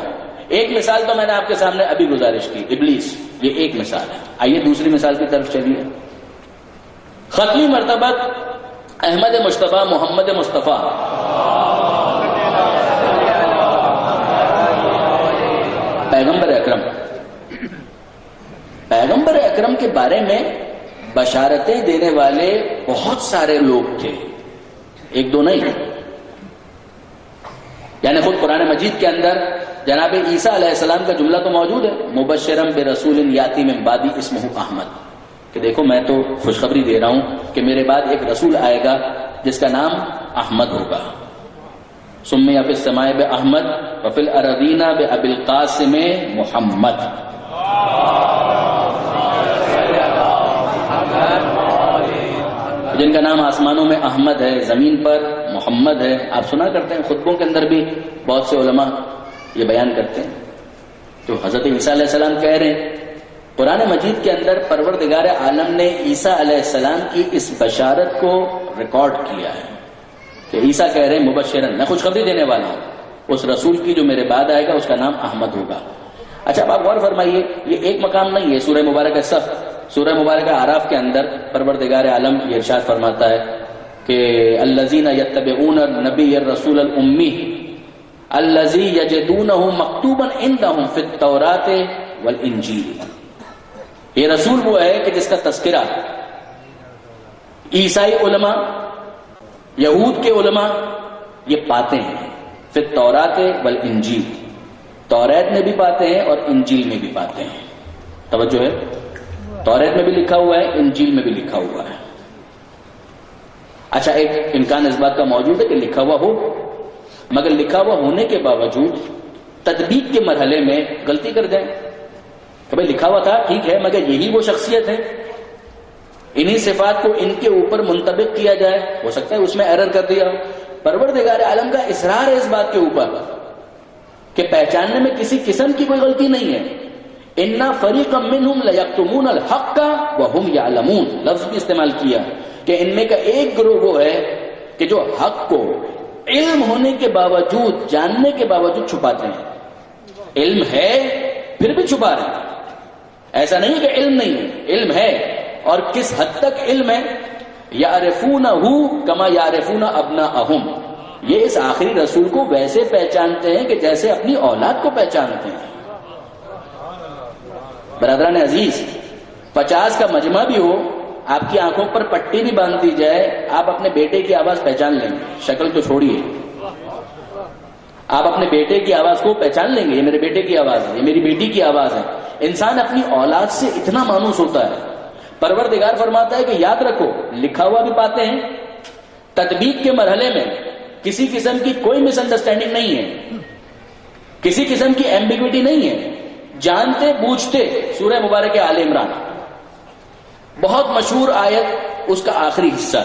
ایک مثال تو میں نے آپ کے سامنے ابھی گزارش کی, ابلیس, یہ ایک مثال ہے. آئیے دوسری مثال کی طرف چلیے. ختمی مرتبت احمد مشتبہ محمد مصطفیٰ پیغمبر اکرم کے بارے میں بشارتیں دینے والے بہت سارے لوگ تھے, ایک دو نہیں. یعنی خود قرآن مجید کے اندر جناب عیسیٰ علیہ السلام کا جملہ تو موجود ہے, مبشرم برسول یاتی من بعدی اسمہ احمد, کہ دیکھو میں تو خوشخبری دے رہا ہوں کہ میرے بعد ایک رسول آئے گا جس کا نام احمد ہوگا. سمی فی السماء باحمد وفی الارضین بابی القاسم محمد. جن کا نام آسمانوں میں احمد ہے, زمین پر محمد ہے. آپ سنا کرتے ہیں خطبوں کے اندر بھی بہت سے علماء یہ بیان کرتے ہیں. تو حضرت عیسیٰ علیہ السلام کہہ رہے ہیں, قرآن مجید کے اندر پروردگار عالم نے عیسیٰ علیہ السلام کی اس بشارت کو ریکارڈ کیا ہے کہ عیسیٰ کہہ رہے ہیں مبشرن, میں خوشخبری دینے والا ہوں اس رسول کی جو میرے بعد آئے گا, اس کا نام احمد ہوگا. اچھا اب آپ غور فرمائیے, یہ ایک مقام نہیں ہے. سورہ مبارکہ صف, سورہ مبارکہ اعراف کے اندر پروردگار عالم یہ ارشاد فرماتا ہے کہ الذین یتبعون النبی الرسول الامی الذی یجدونہ مکتوبا عندہم فی التوراۃ والانجیل. یہ رسول وہ ہے کہ جس کا تذکرہ عیسائی علماء, یہود کے علماء یہ پاتے ہیں فی التوراۃ والانجیل, توریت میں بھی پاتے ہیں اور انجیل میں بھی پاتے ہیں. توجہ ہے, توریت میں بھی لکھا ہوا ہے, انجیل میں بھی لکھا ہوا ہے. اچھا ایک امکان اس بات کا موجود ہے کہ لکھا ہوا ہو, مگر لکھا ہوا ہونے کے باوجود تطبیق کے مرحلے میں غلطی کر جائیں کہ بھائی لکھا ہوا تھا ٹھیک ہے, مگر یہی وہ شخصیت ہے, انہی صفات کو ان کے اوپر منطبق کیا جائے, ہو سکتا ہے اس میں ایرر کر دیا. پروردگار عالم کا اصرار ہے اس بات کے اوپر کہ پہچاننے میں کسی قسم کی کوئی غلطی نہیں ہے. اِنَّ فَرِيقًا مِّنْهُمْ لَيَكْتُمُونَ الْحَقَّ وَهُمْ يَعْلَمُونَ لفظ بھی استعمال کیا کہ ان میں کا ایک گروہ وہ ہے کہ جو حق کو علم ہونے کے باوجود, جاننے کے باوجود چھپاتے ہیں. علم ہے پھر بھی چھپا رہے ہیں. ایسا نہیں کہ علم نہیں ہے, علم ہے. اور کس حد تک علم ہے, یعرفونہ کما یعرفون ابناءہم, یہ اس آخری رسول کو ویسے پہچانتے ہیں کہ جیسے اپنی اولاد کو پہچانتے ہیں. برادران عزیز, 50 کا مجمع بھی ہو, آپ کی آنکھوں پر پٹی بھی باندھ دی جائے, آپ اپنے بیٹے کی آواز پہچان لیں گے, شکل تو چھوڑیے, آپ اپنے بیٹے کی آواز کو پہچان لیں گے. یہ میرے بیٹے کی آواز ہے, یہ میری بیٹی کی آواز ہے. انسان اپنی اولاد سے اتنا مانوس ہوتا ہے. پروردگار فرماتا ہے کہ یاد رکھو لکھا ہوا بھی پاتے ہیں, تطبیق کے مرحلے میں کسی قسم کی کوئی مس انڈرسٹینڈنگ نہیں ہے, کسی قسم کی ایمبیگوٹی نہیں ہے, جانتے بوجھتے. سورہ مبارکہ آل عمران, بہت مشہور آیت, اس کا آخری حصہ,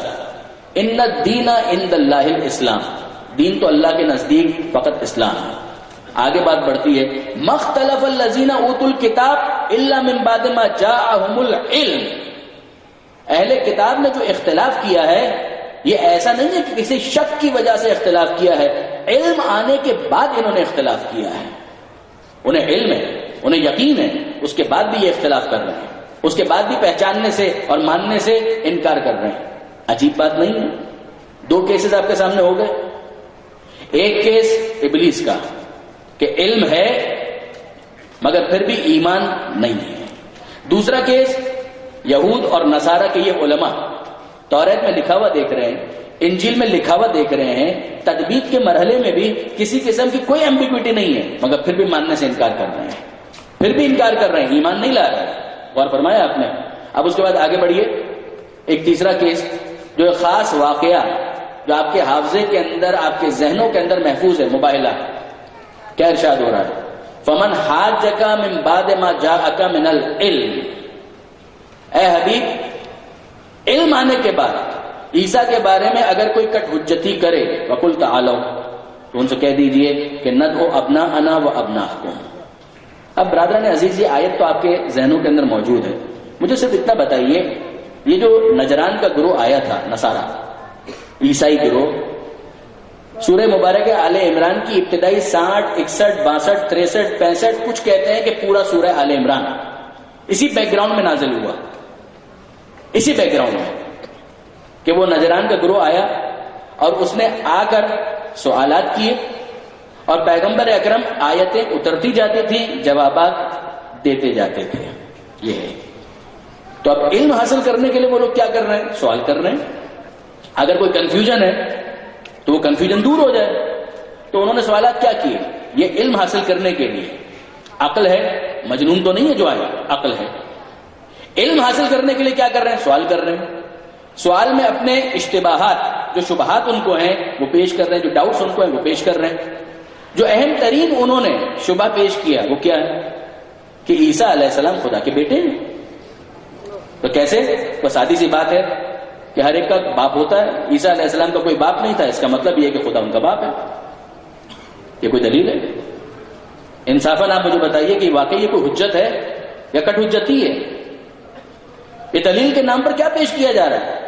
ان الدین عند اللہ الاسلام, دین تو اللہ کے نزدیک فقط اسلام ہے. آگے بات بڑھتی ہے, مختلف الذین اوتوا الکتاب الا من بعد ما جاءہم العلم. اہل کتاب نے جو اختلاف کیا ہے یہ ایسا نہیں ہے کہ کسی شک کی وجہ سے اختلاف کیا ہے, علم آنے کے بعد انہوں نے اختلاف کیا ہے. انہیں علم ہے, انہیں یقین ہے, اس کے بعد بھی یہ اختلاف کر رہے ہیں, اس کے بعد بھی پہچاننے سے اور ماننے سے انکار کر رہے ہیں. عجیب بات نہیں ہے. 2 کیسز آپ کے سامنے ہو گئے. ایک کیس ابلیس کا کہ علم ہے مگر پھر بھی ایمان نہیں ہے. دوسرا کیس یہود اور نصارہ کے یہ علماء توریت میں لکھا ہوا دیکھ رہے ہیں, انجیل میں لکھا ہوا دیکھ رہے ہیں, تطبیق کے مرحلے میں بھی کسی قسم کی کوئی ایمبیگوٹی نہیں ہے, مگر پھر بھی ماننے سے انکار کر رہے ہیں, پھر بھی انکار کر رہے ہیں, ایمان نہیں لا رہے. غور فرمایا آپ نے. اب اس کے بعد آگے بڑھیے. ایک تیسرا کیس جو ایک خاص واقعہ جو آپ کے حافظے کے اندر, آپ کے ذہنوں کے اندر محفوظ ہے, مباہلہ. کیا ارشاد ہو رہا ہے, فمن حاجک من بعد ما جاءک من العلم, اے حبیب، علم آنے کے بعد عیسیٰ کے بارے میں اگر کوئی کٹ حجتی کرے وقل تعالوا، تو ان سے کہہ دیجئے کہ ندعو ابناءنا و ابناءکم۔ اب برادران عزیز، یہ آیت تو آپ کے ذہنوں کے اندر موجود ہے، مجھے صرف اتنا بتائیے، یہ جو نجران کا گروہ آیا تھا، نصارہ عیسائی گروہ، سورہ مبارک آل عمران کی ابتدائی 60 61 62 63 65 کچھ کہتے ہیں کہ پورا سورہ آل عمران اسی بیک گراؤنڈ میں نازل ہوا، اسی بیک گراؤنڈ میں کہ وہ نجران کا گروہ آیا اور اس نے آ کر سوالات کیے اور پیغمبر اکرم آیتیں اترتی جاتی تھیں، جوابات دیتے جاتے تھے۔ یہ ہے تو اب علم حاصل کرنے کے لیے وہ لوگ کیا کر رہے ہیں؟ سوال کر رہے ہیں۔ اگر کوئی کنفیوژن ہے تو وہ کنفیوژن دور ہو جائے، تو انہوں نے سوالات کیا کیے؟ یہ علم حاصل کرنے کے لیے عقل ہے، مجنون تو نہیں ہے جو آئے، عقل ہے۔ علم حاصل کرنے کے لیے کیا کر رہے ہیں؟ سوال کر رہے ہیں۔ سوال میں اپنے اشتباہات، جو شبہات ان کو ہیں وہ پیش کر رہے ہیں، جو ڈاؤٹس ان کو ہیں وہ پیش کر رہے ہیں۔ جو اہم ترین انہوں نے شبہ پیش کیا وہ کیا ہے؟ کہ عیسیٰ علیہ السلام خدا کے بیٹے ہیں۔ تو کیسے؟ بس آدھی سی بات ہے کہ ہر ایک کا باپ ہوتا ہے، عیسیٰ علیہ السلام کا کوئی باپ نہیں تھا، اس کا مطلب یہ ہے کہ خدا ان کا باپ ہے۔ یہ کوئی دلیل ہے؟ انصافاً آپ مجھے بتائیے کہ واقعی یہ کوئی حجت ہے یا کٹ حجتی ہے؟ یہ دلیل کے نام پر کیا پیش کیا جا رہا ہے؟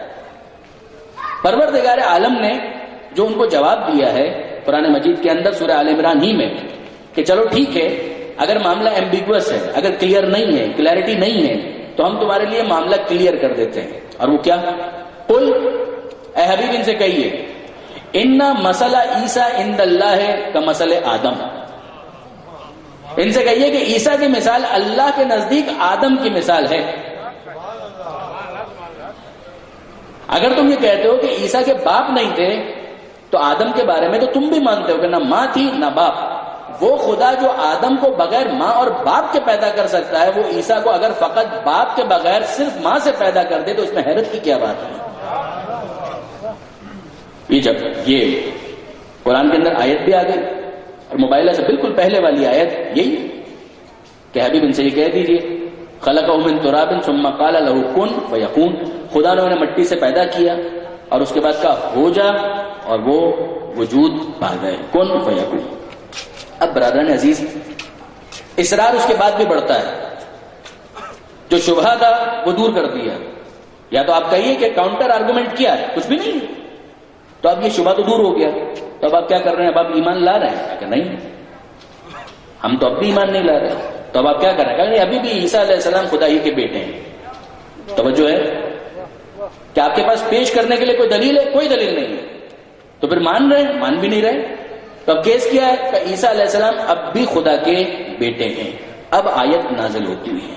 پروردگار عالم نے جو ان کو جواب دیا ہے قرآن مجید کے اندر سورہ آل عمران ہی میں، کہ چلو ٹھیک ہے، اگر معاملہ ایمبیگوس ہے، اگر کلیئر نہیں ہے، کلیئرٹی نہیں ہے، تو ہم تمہارے لیے معاملہ کلیئر کر دیتے ہیں۔ اور وہ کیا؟ قل، اے حبیب ان سے کہیے، انا مسئلہ عیسیٰ عند اللہ کمثل آدم، ان سے کہیے کہ عیسیٰ کی مثال اللہ کے نزدیک آدم کی مثال ہے۔ اگر تم یہ کہتے ہو کہ عیسیٰ کے باپ نہیں تھے تو آدم کے بارے میں تو تم بھی مانتے ہو کہ نہ ماں تھی نہ باپ۔ وہ خدا جو آدم کو بغیر ماں اور باپ کے پیدا کر سکتا ہے، وہ عیسیٰ کو اگر فقط باپ کے بغیر صرف ماں سے پیدا کر دے تو اس میں حیرت کی کیا بات ہے؟ یہ جب یہ قرآن کے اندر آیت بھی آ گئی، اور موبائلہ سے بالکل پہلے والی آیت یہی کہ حبیب ان سے یہ کہہ دیجئے، خلقہ من تراب ثم قال له کن فیکون، خدا نے انہیں مٹی سے پیدا کیا اور اس کے بعد کہا ہو جا، اور وہ وجود پا گئے، کن فیکون۔ اب برادران عزیز، اصرار اس کے بعد بھی بڑھتا ہے، جو شبہ تھا وہ دور کر دیا۔ یا تو آپ کہیے کہ کاؤنٹر آرگومنٹ کیا ہے، کچھ بھی نہیں، تو اب یہ شبہ تو دور ہو گیا، تو اب آپ کیا کر رہے ہیں؟ اب آپ ایمان لا رہے ہیں کہ نہیں؟ ہم تو اب بھی ایمان نہیں لا رہے، تو اب آپ کیا کر رہے ہیں؟ کہ ابھی بھی عیسیٰ علیہ السلام خدا ہی کے بیٹے ہیں۔ توجہ ہے کہ آپ کے پاس پیش کرنے کے لیے کوئی دلیل ہے؟ کوئی دلیل نہیں ہے، تو پھر مان رہے ہیں؟ مان بھی نہیں رہے۔ تو اب کیس کیا ہے کہ عیسیٰ علیہ السلام اب بھی خدا کے بیٹے ہیں۔ اب آیت نازل ہوتی ہوئی ہے،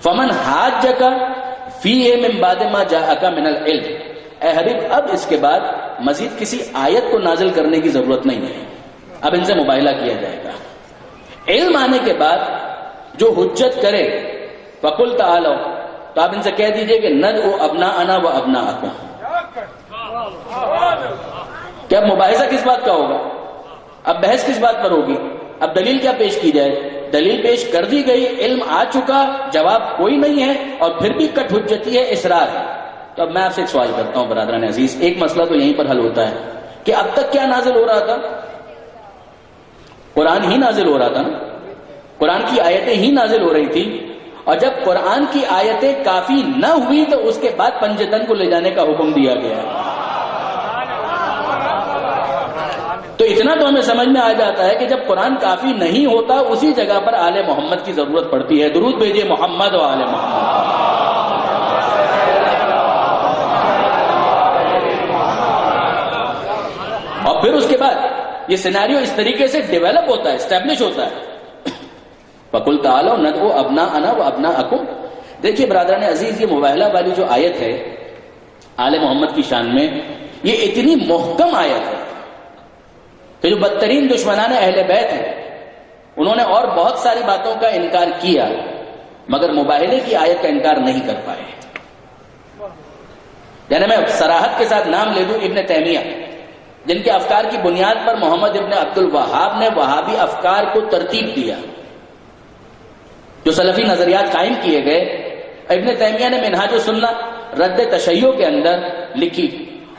فمن حاجک فیہ من بعد ما جاءک من العلم، اے حبیب اب اس کے بعد مزید کسی آیت کو نازل کرنے کی ضرورت نہیں ہے، اب ان سے مباہلہ کیا جائے گا۔ علم آنے کے بعد جو حجت کرے فقل تعالوا، تو آپ ان سے کہہ دیجئے کہ ندعو ابناءنا و ابناءکم۔ کہ اب مباحثہ کس بات کا ہوگا؟ اب بحث کس بات پر ہوگی؟ اب دلیل کیا پیش کی جائے؟ دلیل پیش کر دی گئی، علم آ چکا، جواب کوئی نہیں ہے، اور پھر بھی کٹ حجتی ہے، اصرار ہے۔ تو اب میں آپ سے ایک سوال کرتا ہوں برادران عزیز، ایک مسئلہ تو یہیں پر حل ہوتا ہے کہ اب تک کیا نازل ہو رہا تھا؟ قرآن ہی نازل ہو رہا تھا نا، قرآن کی آیتیں ہی نازل ہو رہی تھی، اور جب قرآن کی آیتیں کافی نہ ہوئی تو اس کے بعد پنجتن کو لے جانے کا حکم دیا گیا۔ تو اتنا تو ہمیں سمجھ میں آ جاتا ہے کہ جب قرآن کافی نہیں ہوتا اسی جگہ پر آل محمد کی ضرورت پڑتی ہے۔ درود بھیجیے محمد و آل محمد۔ اور پھر اس کے بعد یہ سیناریو اس طریقے سے ڈیولپ ہوتا ہے، اسٹیبلش ہوتا ہے، فَقُلْ تَعَالَوْا نَدْعُو أَبْنَاءَنَا وَأَبْنَاءَكُمْ۔ دیکھیے برادران عزیز، یہ مباہلہ والی جو آیت ہے آل محمد کی شان میں، یہ اتنی محکم آیت ہے کہ جو بدترین دشمنان اہل بیت ہیں انہوں نے اور بہت ساری باتوں کا انکار کیا، مگر مباہلے کی آیت کا انکار نہیں کر پائے۔ یعنی میں صراحت کے ساتھ نام لے دوں، ابن تیمیہ، جن کے افکار کی بنیاد پر محمد ابن عبد الوہاب نے وہابی افکار کو ترتیب دیا، جو سلفی نظریات قائم کیے گئے، ابن تیمیہ نے منہاج السنہ رد تشیع کے اندر لکھی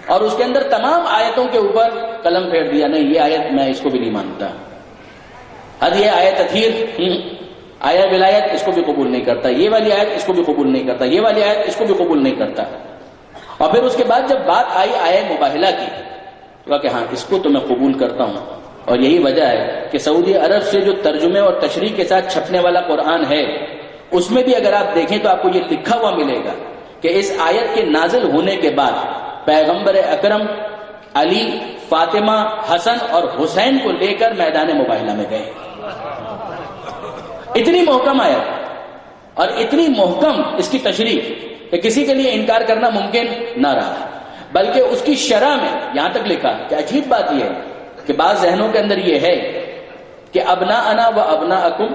اور اس کے اندر تمام آیتوں کے اوپر قلم پھیر دیا، نہیں یہ آیت میں اس کو بھی نہیں مانتا، یہ آیت تطہیر، آیت ولایت اس کو بھی قبول نہیں کرتا، یہ والی آیت اس کو بھی قبول نہیں کرتا، یہ والی آیت اس کو بھی قبول نہیں کرتا۔ اور پھر اس کے بعد جب بات آئی آیت مباہلہ کی تو کہ ہاں اس کو تو میں قبول کرتا ہوں، اور یہی وجہ ہے کہ سعودی عرب سے جو ترجمے اور تشریح کے ساتھ چھپنے والا قرآن ہے اس میں بھی اگر آپ دیکھیں تو آپ کو یہ لکھا ہوا ملے گا کہ اس آیت کے نازل ہونے کے بعد پیغمبر اکرم علی، فاطمہ، حسن اور حسین کو لے کر میدان مباہلہ میں گئے۔ اتنی محکم آیت اور اتنی محکم اس کی تشریح کہ کسی کے لیے انکار کرنا ممکن نہ رہا، بلکہ اس کی شرح میں یہاں تک لکھا کہ عجیب بات یہ ہے کہ بعض ذہنوں کے اندر یہ ہے کہ ابناءنا و ابناءکم،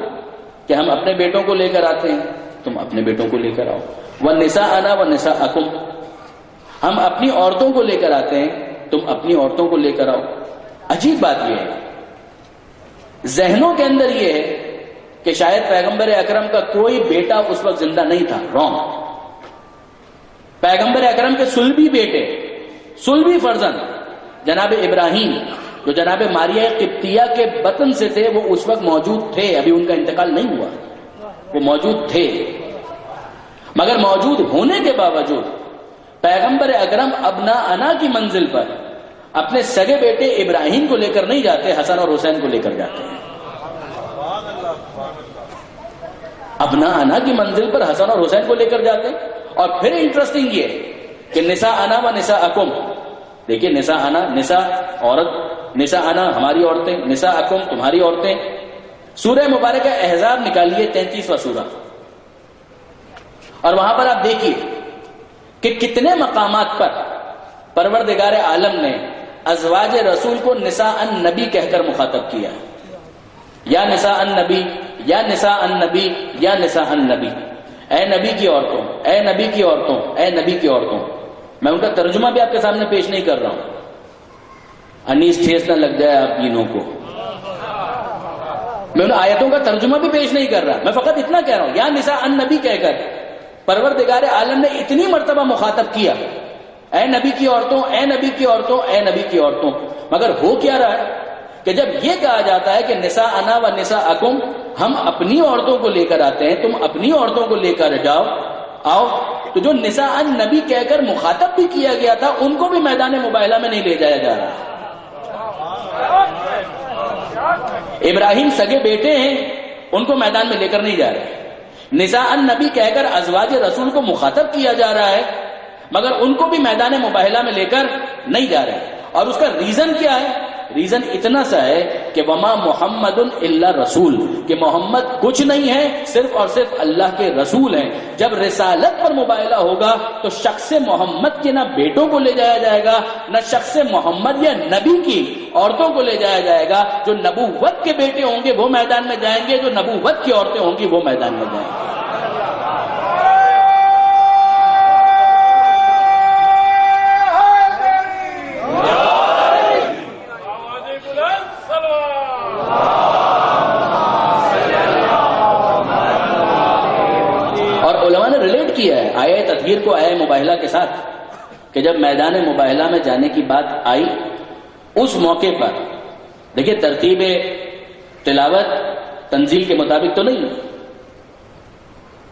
کہ ہم اپنے بیٹوں کو لے کر آتے ہیں تم اپنے بیٹوں کو لے کر آؤ، ونساءنا و نساءکم، ہم اپنی عورتوں کو لے کر آتے ہیں تم اپنی عورتوں کو لے کر آؤ۔ عجیب بات یہ ہے، ذہنوں کے اندر یہ ہے کہ شاید پیغمبر اکرم کا کوئی بیٹا اس وقت زندہ نہیں تھا، رانگ۔ پیغمبر اکرم کے صلبی بیٹے، صلبی فرزند جناب ابراہیم جو جناب ماریہ قبطیہ کے بطن سے تھے وہ اس وقت موجود تھے، ابھی ان کا انتقال نہیں ہوا، وہ موجود تھے، مگر موجود ہونے کے باوجود پیغمبر اکرم ابناءنا کی منزل پر اپنے سگے بیٹے ابراہیم کو لے کر نہیں جاتے، حسن اور حسین کو لے کر جاتے ہیں۔ ابناءنا کی منزل پر حسن اور حسین کو لے کر جاتے ہیں۔ اور پھر انٹرسٹنگ یہ کہ نساءنا و نساءکم، دیکھیے نساءنا نساء عورت، نساءنا ہماری عورتیں، نساءکم تمہاری عورتیں۔ سورہ مبارکہ احزاب نکالیے 33واں سورہ، اور وہاں پر آپ دیکھیے کہ کتنے مقامات پر پروردگار عالم نے ازواج رسول کو نساء النبی کہہ کر مخاطب کیا، یا نساء النبی، یا نساء النبی، یا نساء النبی، اے نبی کی عورتوں، اے نبی کی عورتوں، اے نبی کی عورتوں۔ میں ان کا ترجمہ بھی آپ کے سامنے پیش نہیں کر رہا ہوں، انیس ٹھیس نہ لگ جائے آپ تینوں کو، میں ان آیتوں کا ترجمہ بھی پیش نہیں کر رہا، میں فقط اتنا کہہ رہا ہوں یا نساء النبی کہہ کر پروردگار عالم نے اتنی مرتبہ مخاطب کیا، اے نبی کی عورتوں، اے نبی کی عورتوں، اے نبی کی عورتوں۔ مگر ہو کیا رہا ہے کہ جب یہ کہا جاتا ہے کہ نساءنا و نساءکم، ہم اپنی عورتوں کو لے کر آتے ہیں تم اپنی عورتوں کو لے کر آؤ، تو جو نساء النبی کہہ کر مخاطب بھی کیا گیا تھا ان کو بھی میدان مباہلہ میں نہیں لے جایا جا رہا۔ ابراہیم سگے بیٹے ہیں، ان کو میدان میں لے کر نہیں جا رہے، نساء النبی کہہ کر ازواج رسول کو مخاطب کیا جا رہا ہے مگر ان کو بھی میدان مباہلہ میں لے کر نہیں جا رہے۔ اور اس کا ریزن کیا ہے؟ ریزن اتنا سا ہے کہ وما محمد الا رسول، کہ محمد کچھ نہیں ہے، صرف اور صرف اللہ کے رسول ہیں۔ جب رسالت پر مباہلہ ہوگا تو شخص محمد کے نہ بیٹوں کو لے جایا جائے گا، نہ شخص محمد یا نبی کی عورتوں کو لے جایا جائے گا۔ جو نبوت کے بیٹے ہوں گے وہ میدان میں جائیں گے، جو نبوت کی عورتیں ہوں گی وہ میدان میں جائیں گے۔ کیا ہے آیت تطہیر کو آیت مباہلہ کے ساتھ کہ جب میدان مباہلہ میں جانے کی بات آئی اس موقع پر دیکھیے ترتیب تلاوت تنزیل کے مطابق تو نہیں،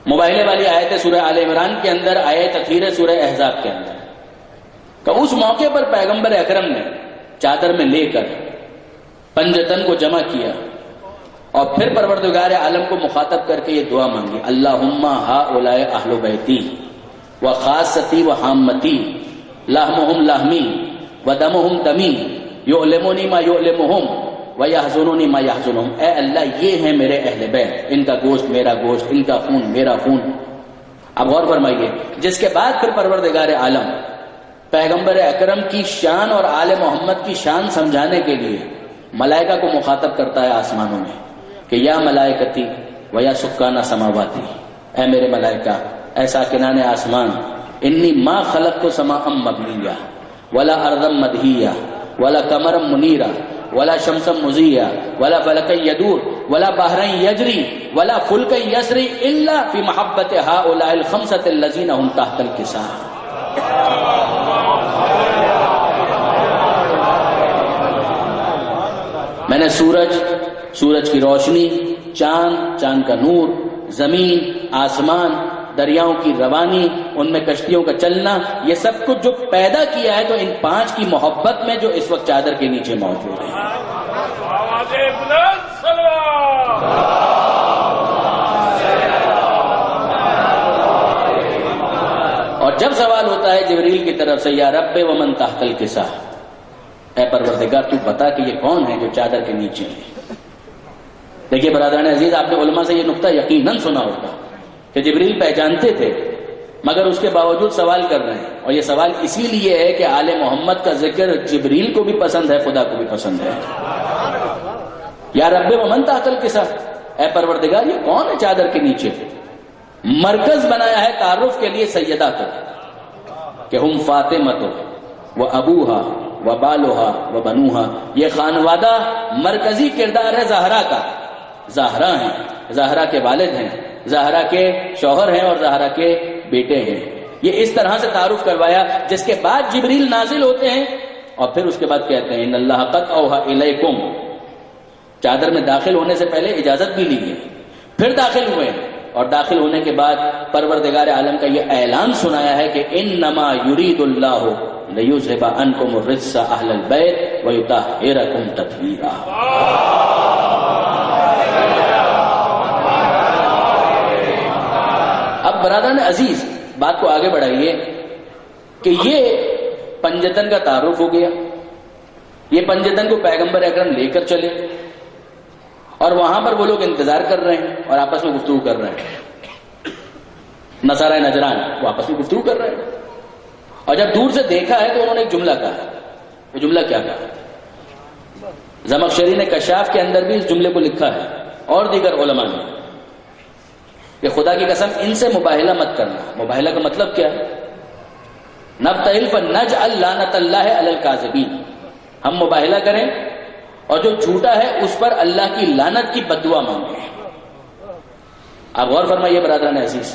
مباہلے والی آیت سورہ آل عمران کے اندر، آیت تطہیر سورہ احزاب کے اندر، کہ اس موقع پر پیغمبر اکرم نے چادر میں لے کر پنجتن کو جمع کیا اور پھر پروردگار عالم کو مخاطب کر کے یہ دعا مانگی، اللہم ہؤلاء اہل بیتی وخاصتی وحامتی لحمہم لحمی ودمہم دمی یعلمونی ما یعلمہم ویحزنونی ما یحزنہم۔ اے اللہ یہ ہیں میرے اہل بیت، ان کا گوشت میرا گوشت، ان کا خون میرا خون۔ اب غور فرمائیے، جس کے بعد پھر پروردگار عالم پیغمبر اکرم کی شان اور آل محمد کی شان سمجھانے کے لیے ملائکہ کو مخاطب کرتا ہے آسمانوں میں کہ یا ملائکتی و یا سکان سماواتی، اے میرے ملائکہ، اے ساکنان آسمان، انی ما خلقت سماء مبنیہ ولا ارضا مدہیہ ولا قمرا منیرا ولا شمسا مضیہ ولا فلکا یدور ولا بحرا یجری ولا فلکا یسری الا فی محبت هؤلاء الخمسة الذین هم تحت الکساء. میں نے سورج کی روشنی، چاند کا نور، زمین، آسمان، دریاؤں کی روانی، ان میں کشتیوں کا چلنا، یہ سب کچھ جو پیدا کیا ہے تو ان 5 کی محبت میں جو اس وقت چادر کے نیچے موجود ہیں. اور جب سوال ہوتا ہے جبریل کی طرف سے یا رب ومن تحت الکساء، اے پروردگار تو بتا کہ یہ کون ہے جو چادر کے نیچے ہیں. دیکھیے برادران عزیز، آپ نے علماء سے یہ نقطہ یقیناً سنا ہوگا کہ جبریل پہچانتے تھے مگر اس کے باوجود سوال کر رہے ہیں. اور یہ سوال اسی لیے ہے کہ آل محمد کا ذکر جبریل کو بھی پسند ہے، خدا کو بھی پسند ہے. یا رب ومن تحت الکساء، اے پروردگار یہ کون ہے چادر کے نیچے؟ مرکز بنایا ہے تعارف کے لیے سیدہ کو کہ ہم فاطمہ و ابوہا و بالوہا و بنوہا. یہ خانوادہ مرکزی کردار ہے زہرا کا. زہرا ہیں، زہرا کے والد ہیں، زہرا کے شوہر ہیں اور زہرا کے بیٹے ہیں. یہ اس طرح سے تعارف کروایا، جس کے بعد جبریل نازل ہوتے ہیں اور پھر اس کے بعد کہتے ہیں ان اللہ قد اوحى الیکم. چادر میں داخل ہونے سے پہلے اجازت بھی لی ہے، پھر داخل ہوئے اور داخل ہونے کے بعد پروردگار عالم کا یہ اعلان سنایا ہے کہ انما یرید اللہ لیذھب عنکم الرجس اہل البیت ویطہرکم تطہیرا. اب برادران عزیز بات کو آگے بڑھائیے کہ یہ پنجتن کا تعارف ہو گیا. یہ پنجتن کو پیغمبر اکرم لے کر چلے اور وہاں پر وہ لوگ انتظار کر رہے ہیں اور آپس میں گفتگو کر رہے ہیں. نصارہ نجران وہ آپس میں گفتگو کر رہے ہیں اور جب دور سے دیکھا ہے تو انہوں نے ایک جملہ کہا. وہ جملہ کیا کہا؟ زمخشری نے کشاف کے اندر بھی اس جملے کو لکھا ہے اور دیگر علماء نے کہ خدا کی قسم ان سے مباہلہ مت کرنا. مباہلہ کا مطلب کیا ہے؟ نبتہل فنجعل لعنت اللہ علی الکاذبین. ہم مباہلہ کریں اور جو جھوٹا ہے اس پر اللہ کی لعنت کی بددعا مانگیں. آپ غور فرمائیے برادران عزیز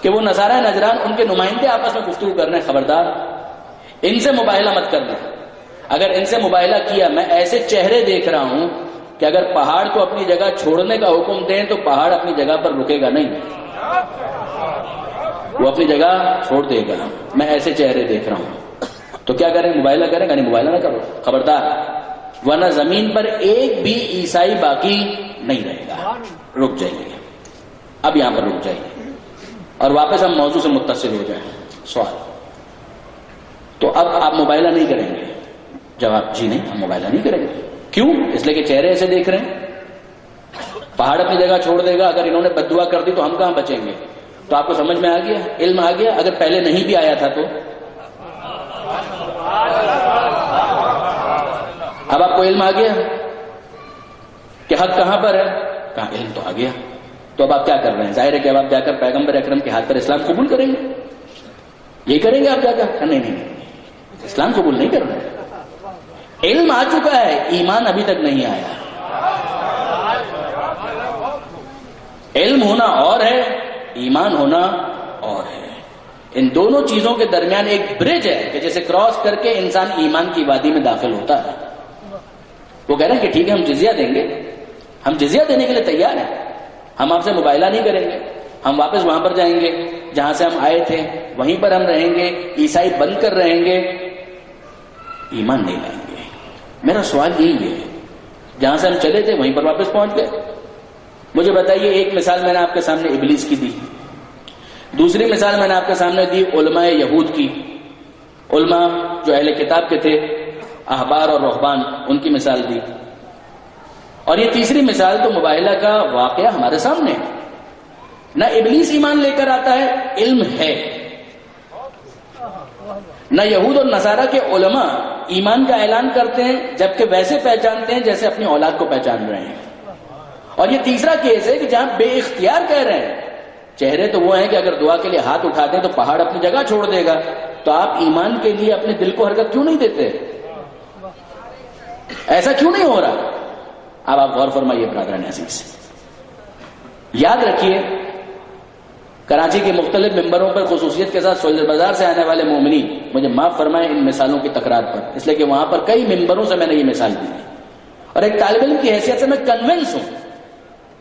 کہ وہ نصارہ نجران ان کے نمائندے آپس میں گفتگو کر رہے ہیں. خبردار ان سے مباہلہ مت کرنا. اگر ان سے مباہلہ کیا، میں ایسے چہرے دیکھ رہا ہوں کہ اگر پہاڑ کو اپنی جگہ چھوڑنے کا حکم دیں تو پہاڑ اپنی جگہ پر رکے گا نہیں، وہ اپنی جگہ چھوڑ دے گا. میں ایسے چہرے دیکھ رہا ہوں تو کیا کریں؟ مباہلہ کریں گا؟ نہیں، مباہلہ نہ کرو، خبردار، ورنہ زمین پر ایک بھی عیسائی باقی نہیں رہے گا. رک جائیے، اب یہاں پر رک جائیے اور واپس ہم موضوع سے متصل ہو جائیں. سوال تو اب آپ مباہلہ نہیں کریں گے؟ جواب جی نہیں، ہم مباہلہ نہیں کریں گے. کیوں؟ اس لیے کہ چہرے ایسے دیکھ رہے ہیں. پہاڑ اپنی جگہ چھوڑ دے گا، اگر انہوں نے بددعا کر دی تو ہم کہاں بچیں گے؟ تو آپ کو سمجھ میں آ گیا، علم آ گیا. اگر پہلے نہیں بھی آیا تھا تو اب آپ کو علم آ گیا کہ حق کہاں پر ہے. کہاں علم تو آ گیا. تو اب آپ کیا کر رہے ہیں؟ ظاہر ہے کہ اب آپ جا کر پیغمبر اکرم کے ہاتھ پر اسلام قبول کریں گے. یہ کریں گے آپ جا کر؟ نہیں، اسلام قبول نہیں کر رہے. علم آ چکا ہے، ایمان ابھی تک نہیں آیا. علم ہونا اور ہے، ایمان ہونا اور ہے. ان دونوں چیزوں کے درمیان ایک برج ہے کہ جیسے کراس کر کے انسان ایمان کی وادی میں داخل ہوتا ہے. وہ کہہ رہے ہیں کہ ٹھیک ہے ہم جزیہ دیں گے، ہم جزیہ دینے کے لیے تیار ہیں، ہم آپ سے مباہلہ نہیں کریں گے، ہم واپس وہاں پر جائیں گے جہاں سے ہم آئے تھے، وہیں پر ہم رہیں گے، عیسائی بن کر رہیں گے، ایمان نہیں لائیں گے. میرا سوال یہی ہے، جہاں سے ہم چلے تھے وہیں پر واپس پہنچ گئے. مجھے بتائیے، ایک مثال میں نے آپ کے سامنے ابلیس کی دی، دوسری مثال میں نے آپ کے سامنے دی علماء یہود کی، علماء جو اہل کتاب کے تھے، احبار اور رہبان، ان کی مثال دی، اور یہ تیسری مثال تو مباہلہ کا واقعہ ہمارے سامنے ہے. نہ ابلیس ایمان لے کر آتا ہے، علم ہے، نہ یہود اور نصارہ کے علماء ایمان کا اعلان کرتے ہیں جبکہ ویسے پہچانتے ہیں جیسے اپنی اولاد کو پہچان رہے ہیں. اور یہ تیسرا کیس ہے کہ جہاں بے اختیار کہہ رہے ہیں. چہرے تو وہ ہیں کہ اگر دعا کے لیے ہاتھ اٹھا دیں تو پہاڑ اپنی جگہ چھوڑ دے گا، تو آپ ایمان کے لیے اپنے دل کو حرکت کیوں نہیں دیتے؟ ایسا کیوں نہیں ہو رہا؟ اب آپ غور فرمائیے برادران عزیز، یاد رکھیے کراچی کے مختلف ممبروں پر خصوصیت کے ساتھ سولر بازار سے آنے والے مومنین مجھے معاف فرمائیں ان مثالوں کی تکرار پر، اس لیے کہ وہاں پر کئی ممبروں سے میں نے یہ مثال دی ہے، اور ایک طالب علم کی حیثیت سے میں کنونس ہوں۔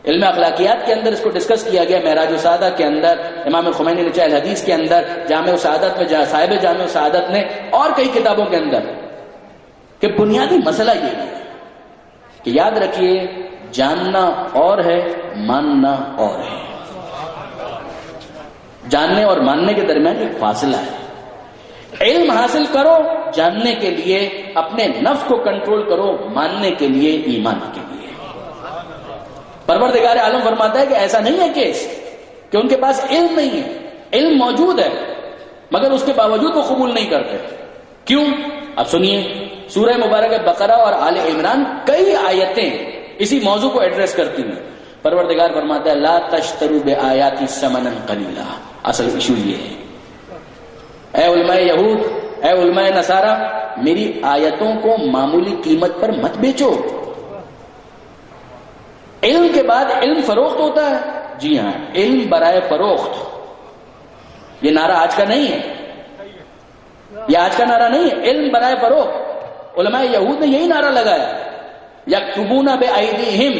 علم اخلاقیات کے اندر اس کو ڈسکس کیا گیا، معراج السعادہ کے اندر، امام خمینی نے چاہے الحدیث کے اندر، جامع السعادت میں صاحب جامع السعادت نے، اور کئی کتابوں کے اندر، کہ بنیادی مسئلہ یہ ہے کہ یاد رکھیے جاننا اور ہے، ماننا اور ہے۔ جاننے اور ماننے کے درمیان ایک فاصلہ ہے۔ علم حاصل کرو جاننے کے لیے، اپنے نفس کو کنٹرول کرو ماننے کے لیے، ایمان کے لیے۔ پروردگار عالم فرماتا ہے کہ ایسا نہیں ہے کیس کہ ان کے پاس علم نہیں ہے، علم موجود ہے مگر اس کے باوجود وہ قبول نہیں کرتے۔ کیوں؟ اب سنیے، سورہ مبارکہ بقرہ اور آل عمران کئی آیتیں اسی موضوع کو ایڈریس کرتی ہیں۔ پروردگار فرماتا ہے لا تشتروا بآیاتی ثمنا قلیلا۔ اصل ایشو یہ ہے، اے علماء یہود، اے علماء نصارہ، میری آیتوں کو معمولی قیمت پر مت بیچو۔ علم کے بعد علم فروخت ہوتا ہے، جی ہاں، علم برائے فروخت، یہ نعرہ آج کا نہیں ہے، یہ آج کا نعرہ نہیں ہے، علم برائے فروخت۔ علماء یہود نے یہی نعرہ لگایا، یکتبون بأیدیہم،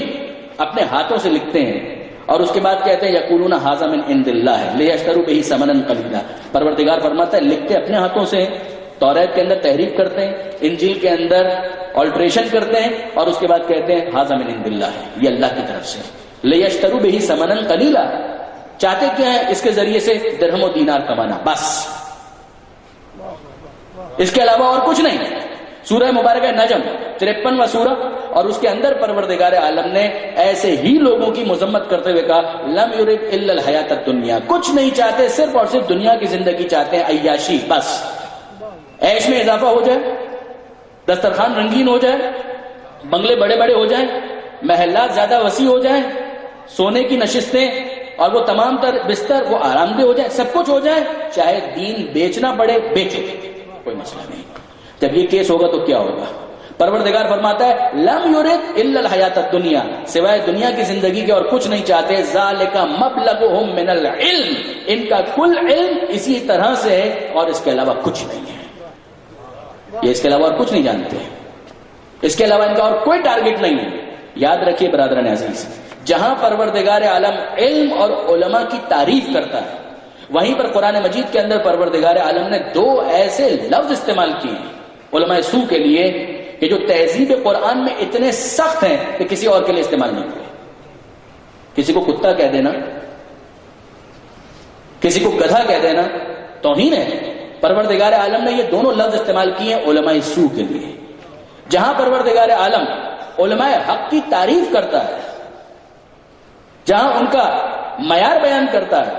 اپنے ہاتھوں سے لکھتے ہیں، اور اس کے بعد کہتے ہیں یقولون ھذا من عند اللہ لیشتروا بہ ثمنا قلیلا۔ پروردگار فرماتا ہے لکھتے اپنے ہاتھوں سے، توریت کے اندر تحریف کرتے ہیں، انجیل کے اندر آلٹریشن کرتے ہیں، اور اس کے بعد کہتے ہیں ھذا من عند اللہ، یہ اللہ کی طرف سے، لیشتروا بہ ثمنا قلیلا۔ چاہتے کیا ہے؟ اس کے ذریعے سے درہم و دینار کمانا، بس، اس کے علاوہ اور کچھ نہیں۔ سورہ مبارکہ نجم 53واں سورہ، اور اس کے اندر پروردگار عالم نے ایسے ہی لوگوں کی مذمت کرتے ہوئے کہا لم یرد الا الحیات الدنیا، کچھ نہیں چاہتے، صرف اور صرف دنیا کی زندگی چاہتے ہیں، عیاشی، بس، عیش میں اضافہ ہو جائے، دسترخوان رنگین ہو جائے، بنگلے بڑے بڑے ہو جائیں، محلات زیادہ وسیع ہو جائیں، سونے کی نشستیں اور وہ تمام تر بستر وہ آرام دہ ہو جائے، سب کچھ ہو جائے، چاہے دین بیچنا پڑے بیچے، کوئی مسئلہ نہیں۔ جب یہ کیس ہوگا تو کیا ہوگا؟ پروردگار فرماتا ہے لم یرد الا الحیات الدنیا، سوائے دنیا کی زندگی کے اور کچھ نہیں چاہتے، ذالک مبلغہم من العلم، ان کا کل علم اسی طرح سے ہے اور اس کے علاوہ کچھ نہیں ہے، یہ اس کے علاوہ اور کچھ نہیں جانتے، اس کے علاوہ ان کا اور کوئی ٹارگٹ نہیں ہے۔ یاد رکھیے برادران عزیز، جہاں پروردگار عالم علم اور علماء کی تعریف کرتا ہے، وہیں پر قرآن مجید کے اندر پروردگار عالم نے دو ایسے لفظ استعمال کیے ہیں علماء سو کے لیے کہ جو تہذیب قرآن میں اتنے سخت ہیں کہ کسی اور کے لیے استعمال نہیں ہوئے۔ کسی کو کتا کہہ دینا، کسی کو گدھا کہہ دینا توہین ہے۔ پروردگار عالم نے یہ دونوں لفظ استعمال کیے ہیں علماء سو کے لیے۔ جہاں پروردگار عالم علماء حق کی تعریف کرتا ہے، جہاں ان کا معیار بیان کرتا ہے،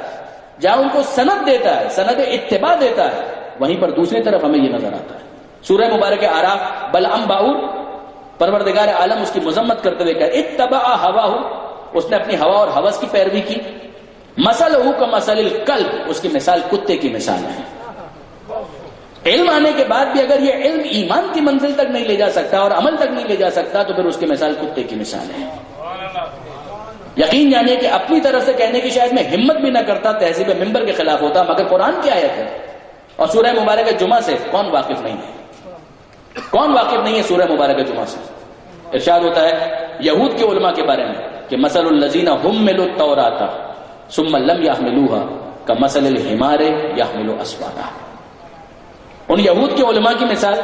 جہاں ان کو سند دیتا ہے، سند اتباع دیتا ہے، وہیں پر دوسری طرف ہمیں یہ نظر آتا ہے۔ سورہ مبارکہ آراف بلعم باؤر، پروردگار عالم اس کی مذمت کرتے ہوئے کہا اتبع ہواہ، اس نے اپنی ہوا اور ہوس کی پیروی کی، مثلہ کمثل الکلب، اس کی مثال کتے کی مثال ہے۔ علم آنے کے بعد بھی اگر یہ علم ایمان کی منزل تک نہیں لے جا سکتا اور عمل تک نہیں لے جا سکتا تو پھر اس کی مثال کتے کی مثال ہے۔ یقین جانیے کہ اپنی طرف سے کہنے کی شاید میں ہمت بھی نہ کرتا، تہذیب ممبر کے خلاف ہوتا، مگر قرآن کی آیت ہے اور سورہ مبارکہ جمعہ سے کون واقف نہیں ہے؟ کون واقف نہیں ہے سورہ مبارکہ جمعہ سے؟ ارشاد ہوتا ہے یہود کے علماء کے بارے میں کہ مثل الذین حملوا التوراۃ ثم لم يحملوها کمثل الحمار يحمل اسفارا۔ ان یہود کے علماء کی مثال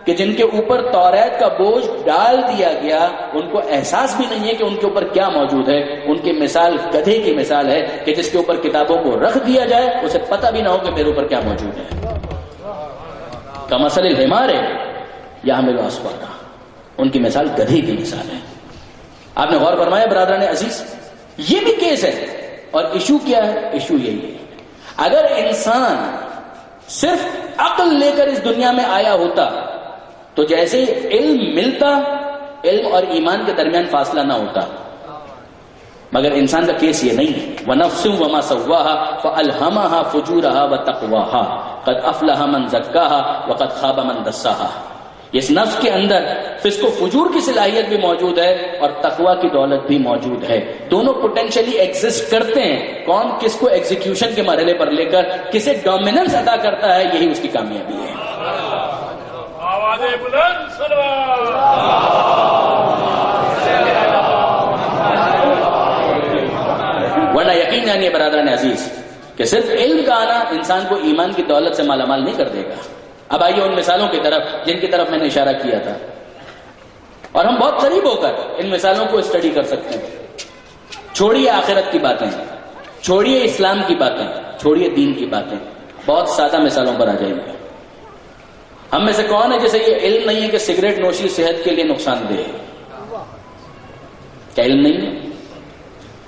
کہ جن کے اوپر توریت کا بوجھ ڈال دیا گیا، ان کو احساس بھی نہیں ہے کہ ان کے اوپر کیا موجود ہے، ان کی مثال گدھے کی مثال ہے کہ جس کے اوپر کتابوں کو رکھ دیا جائے اسے پتہ بھی نہ ہو کہ میرے اوپر کیا موجود ہے۔ کمثل الحمار یحمل اسفارا، ان کی مثال گدھے کی مثال ہے۔ آپ نے غور فرمایا برادران عزیز، یہ بھی کیس ہے، اور ایشو کیا ہے؟ ایشو یہی ہے اگر انسان صرف عقل لے کر اس دنیا میں آیا ہوتا تو جیسے علم ملتا، علم اور ایمان کے درمیان فاصلہ نہ ہوتا، مگر انسان کا کیس یہ نہیں ہے۔ وَنَفْسٍ وَمَا سَوَّاهَا فَأَلْهَمَهَا فُجُورَهَا وَتَقْوَاهَا قَدْ أَفْلَحَ مَنْ زَكَّاهَا وَقَدْ خَابَ مَنْ دَسَّاهَا۔ اس نفس کے اندر فسق و فجور کی صلاحیت بھی موجود ہے اور تقوی کی دولت بھی موجود ہے. دونوں پوٹینشلی ایگزسٹ کرتے ہیں. کون کس کو ایگزیکیوشن کے مرحلے پر لے کر کسے ڈومیننس ادا کرتا ہے، یہی اس کی کامیابی ہے. ورنہ یقین جانیے برادران عزیز کہ صرف علم کا آنا انسان کو ایمان کی دولت سے مالا مال نہیں کر دے گا. اب آئیے ان مثالوں کی طرف جن کی طرف میں نے اشارہ کیا تھا، اور ہم بہت قریب ہو کر ان مثالوں کو اسٹڈی کر سکتے ہیں. چھوڑیے آخرت کی باتیں، چھوڑیے اسلام کی باتیں، چھوڑیے دین کی باتیں، بہت سادہ مثالوں پر آ جائیے. ہم میں سے کون ہے جیسے یہ علم نہیں ہے کہ سگریٹ نوشی صحت کے لیے نقصان دہ ہے؟ کیا علم نہیں ہے؟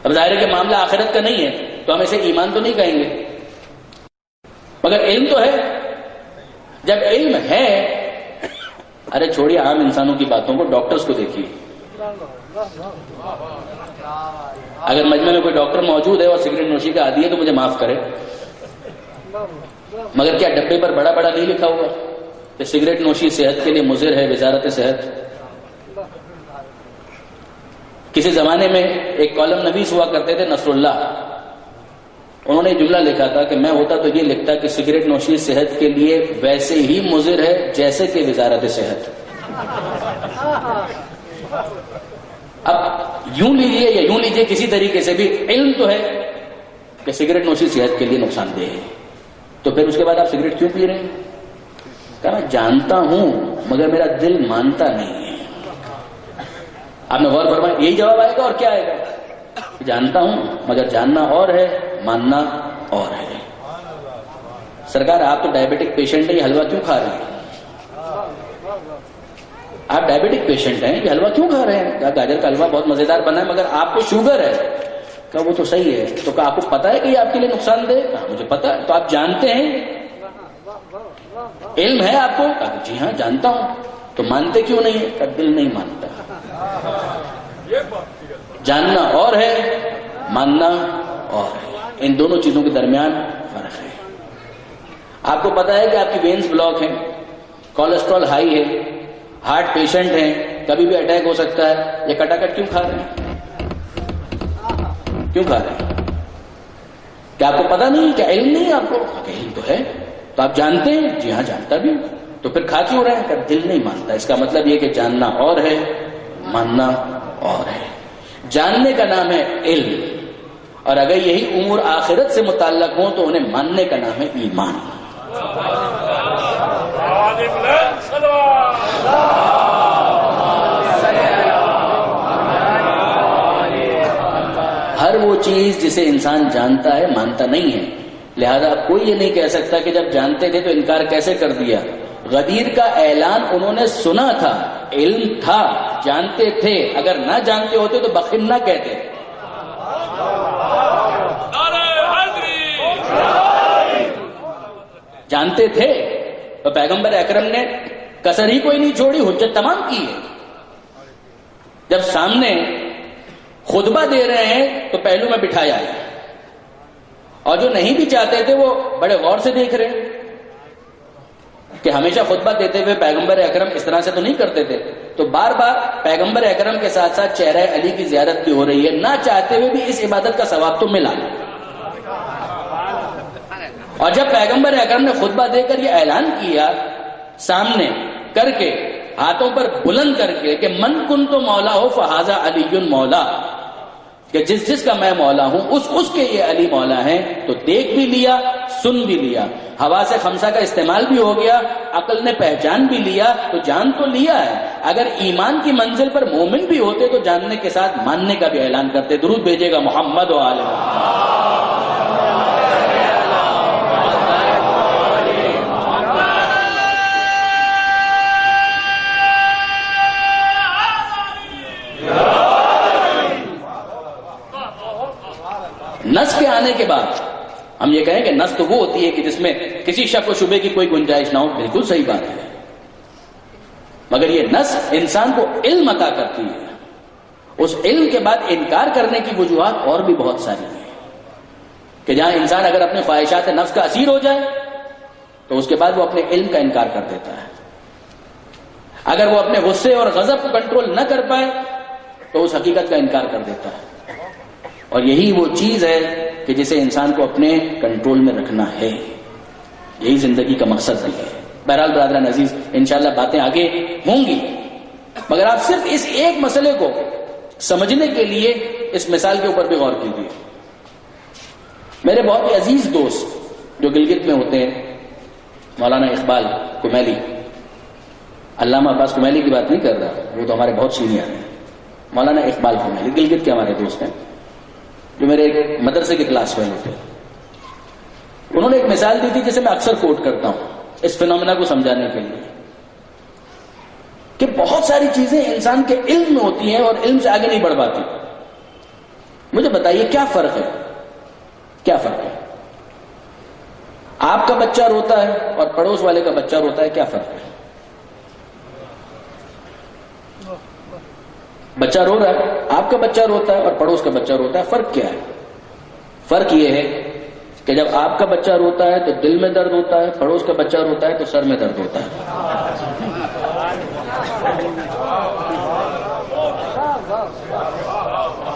اب ظاہر ہے کہ معاملہ آخرت کا نہیں ہے تو ہم اسے ایمان تو نہیں کہیں گے، مگر علم تو ہے. جب علم ہے، ارے چھوڑیے عام انسانوں کی باتوں کو، ڈاکٹرز کو دیکھیے. اگر مجمع میں کوئی ڈاکٹر موجود ہے اور سگریٹ نوشی کا عادی ہے تو مجھے معاف کرے، مگر کیا ڈبے پر بڑا بڑا نہیں لکھا ہوا کہ سگریٹ نوشی صحت کے لیے مضر ہے؟ وزارت صحت. کسی زمانے میں ایک کالم نویس ہوا کرتے تھے نصر اللہ، انہوں نے جملہ لکھا تھا کہ میں ہوتا تو یہ لکھتا کہ سگریٹ نوشی صحت کے لیے ویسے ہی مضر ہے جیسے کہ وزارت صحت. اب یوں لیجیے یا یوں لیجیے، کسی طریقے سے بھی علم تو ہے کہ سگریٹ نوشی صحت کے لیے نقصان دہ ہے، تو پھر اس کے بعد آپ سگریٹ کیوں پی رہے ہیں؟ کہ میں جانتا ہوں مگر میرا دل مانتا نہیں ہے. آپ نے غور فرمایا، یہی جواب آئے گا اور کیا آئے گا؟ جانتا ہوں مگر جاننا اور ہے، ماننا اور ہے. سرکار آپ تو ڈائبٹک پیشنٹ ہیں، یہ حلوہ کیوں کھا رہے ہیں؟ آپ ڈائبٹک پیشنٹ ہیں، یہ حلوہ کیوں کھا رہے ہیں؟ کہا گاجر کا حلوہ بہت مزیدار بنا ہے مگر آپ کو شوگر ہے. کہا وہ تو صحیح ہے. تو کہا آپ کو پتا ہے کہ یہ آپ کے لیے نقصان دہ؟ کہا مجھے پتا ہے. تو آپ جانتے ہیں، علم ہے آپ کو؟ کہا جی ہاں جانتا ہوں. تو مانتے کیوں نہیں ہے؟ کہا دل نہیں مانتا. جاننا اور ہے، ماننا اور ہے. ان دونوں چیزوں کے درمیان فرق ہے. آپ کو پتا ہے کہ آپ کی وینز بلاک ہیں، کولیسٹرول ہائی ہے، ہارٹ پیشنٹ ہیں، کبھی بھی اٹیک ہو سکتا ہے، یہ کٹاکٹ کیوں کھا رہے ہیں؟ کیوں کھا رہے ہیں؟ کیا آپ کو پتا نہیں؟ کیا علم نہیں ہے آپ کو؟ علم تو ہے. تو آپ جانتے ہیں؟ جی ہاں جانتا بھی. تو پھر کھا کیوں رہے ہیں؟ کہ دل نہیں مانتا. اس کا مطلب یہ کہ جاننا اور ہے، ماننا اور ہے. جاننے کا نام ہے علم، اور اگر یہی امور آخرت سے متعلق ہوں تو انہیں ماننے کا نام ہے ایمان. ہر وہ چیز جسے انسان جانتا ہے مانتا نہیں ہے. لہذا اب کوئی یہ نہیں کہہ سکتا کہ جب جانتے تھے تو انکار کیسے کر دیا. غدیر کا اعلان انہوں نے سنا تھا، علم تھا، جانتے تھے. اگر نہ جانتے ہوتے تو بخن نہ کہتے. جانتے تھے تو پیغمبر اکرم نے کسر ہی کوئی نہیں چھوڑی، حجت تمام کی ہے. جب سامنے خطبہ دے رہے ہیں تو پہلو میں بٹھایا ہے، اور جو نہیں بھی چاہتے تھے وہ بڑے غور سے دیکھ رہے ہیں کہ ہمیشہ خطبہ دیتے ہوئے پیغمبر اکرم اس طرح سے تو نہیں کرتے تھے. تو بار بار پیغمبر اکرم کے ساتھ ساتھ چہرہ علی کی زیارت بھی ہو رہی ہے، نہ چاہتے ہوئے بھی اس عبادت کا ثواب تو ملا. اور جب پیغمبر اکرم نے خطبہ دے کر یہ اعلان کیا سامنے کر کے، ہاتھوں پر بلند کر کے کہ من کنت مولا ہو فہذا علی مولا، کہ جس کا میں مولا ہوں اس کے یہ علی مولا ہیں، تو دیکھ بھی لیا، سن بھی لیا، حواس خمسہ کا استعمال بھی ہو گیا، عقل نے پہچان بھی لیا، تو جان تو لیا ہے. اگر ایمان کی منزل پر مومن بھی ہوتے تو جاننے کے ساتھ ماننے کا بھی اعلان کرتے. درود بھیجے گا محمد و آل محمد. نس کے آنے کے بعد ہم یہ کہیں کہ نس تو وہ ہوتی ہے کہ جس میں کسی شک و شبے کی کوئی گنجائش نہ ہو. بالکل صحیح بات ہے، مگر یہ نس انسان کو علم عطا کرتی ہے. اس علم کے بعد انکار کرنے کی وجوہات اور بھی بہت ساری ہیں کہ جہاں انسان اگر اپنے خواہشات نفس کا اسیر ہو جائے تو اس کے بعد وہ اپنے علم کا انکار کر دیتا ہے. اگر وہ اپنے غصے اور غضب کو کنٹرول نہ کر پائے تو اس حقیقت کا انکار کر دیتا ہے، اور یہی وہ چیز ہے کہ جسے انسان کو اپنے کنٹرول میں رکھنا ہے، یہی زندگی کا مقصد بھی ہے۔ بہرحال برادران عزیز، انشاءاللہ باتیں آگے ہوں گی، مگر آپ صرف اس ایک مسئلے کو سمجھنے کے لیے اس مثال کے اوپر بھی غور کیجیے۔ میرے بہت ہی عزیز دوست جو گلگت میں ہوتے ہیں، مولانا اقبال کمیلی، علامہ عباس کمیلی کی بات نہیں کر رہا، وہ تو ہمارے بہت سینئر ہیں، مولانا اقبال کمیلی گلگت کے ہمارے دوست ہیں، جو میرے ایک مدرسے کے کلاس فیلو تھے۔ انہوں نے ایک مثال دی تھی جسے میں اکثر کوٹ کرتا ہوں اس فینومینا کو سمجھانے کے لیے، کہ بہت ساری چیزیں انسان کے علم میں ہوتی ہیں اور علم سے آگے نہیں بڑھ پاتی۔ مجھے بتائیے کیا فرق ہے، کیا فرق ہے؟ آپ کا بچہ روتا ہے اور پڑوس والے کا بچہ روتا ہے، کیا فرق ہے؟ بچہ رو رہا ہے، آپ کا بچہ روتا ہے اور پڑوس کا بچہ روتا ہے، فرق کیا ہے؟ فرق یہ ہے کہ جب آپ کا بچہ روتا ہے تو دل میں درد ہوتا ہے، پڑوس کا بچہ روتا ہے تو سر میں درد ہوتا ہے۔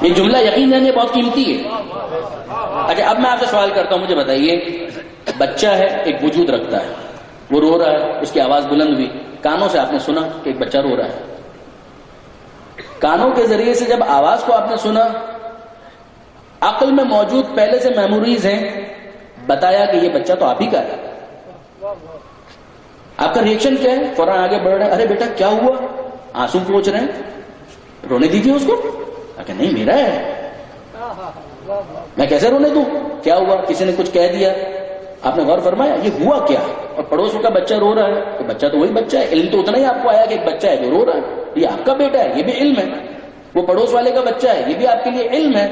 یہ جملہ یقیناً یہ بہت قیمتی ہے۔ اچھا، اب میں آپ سے سوال کرتا ہوں، مجھے بتائیے، بچہ ہے، ایک وجود رکھتا ہے، وہ رو رہا ہے، اس کی آواز بلند ہوئی، کانوں سے آپ نے سنا کہ ایک بچہ رو رہا ہے، کانوں کے ذریعے سے جب آواز کو آپ نے سنا، عقل میں موجود پہلے سے میموریز ہیں، بتایا کہ یہ بچہ تو آپ ہی کا ہے، آپ کا ریئیکشن کیا ہے؟ فوراً آگے بڑھ رہے ہیں، ارے بیٹا کیا ہوا، آنسو پوچھ رہے ہیں، رونے دیجیے اس کو، کہ نہیں میرا ہے، میں کیسے رونے دوں، کیا ہوا، کسی نے کچھ کہہ دیا، آپ نے غور فرمایا یہ ہوا کیا؟ اور پڑوس کا بچہ رو رہا ہے تو بچہ تو وہی بچہ ہے، علم تو اتنا ہی آپ کو آیا کہ ایک بچہ ہے جو رو رہا ہے، یہ آپ کا بیٹا ہے، یہ بھی علم ہے، وہ پڑوس والے کا بچہ ہے، یہ بھی آپ کے لیے علم ہے،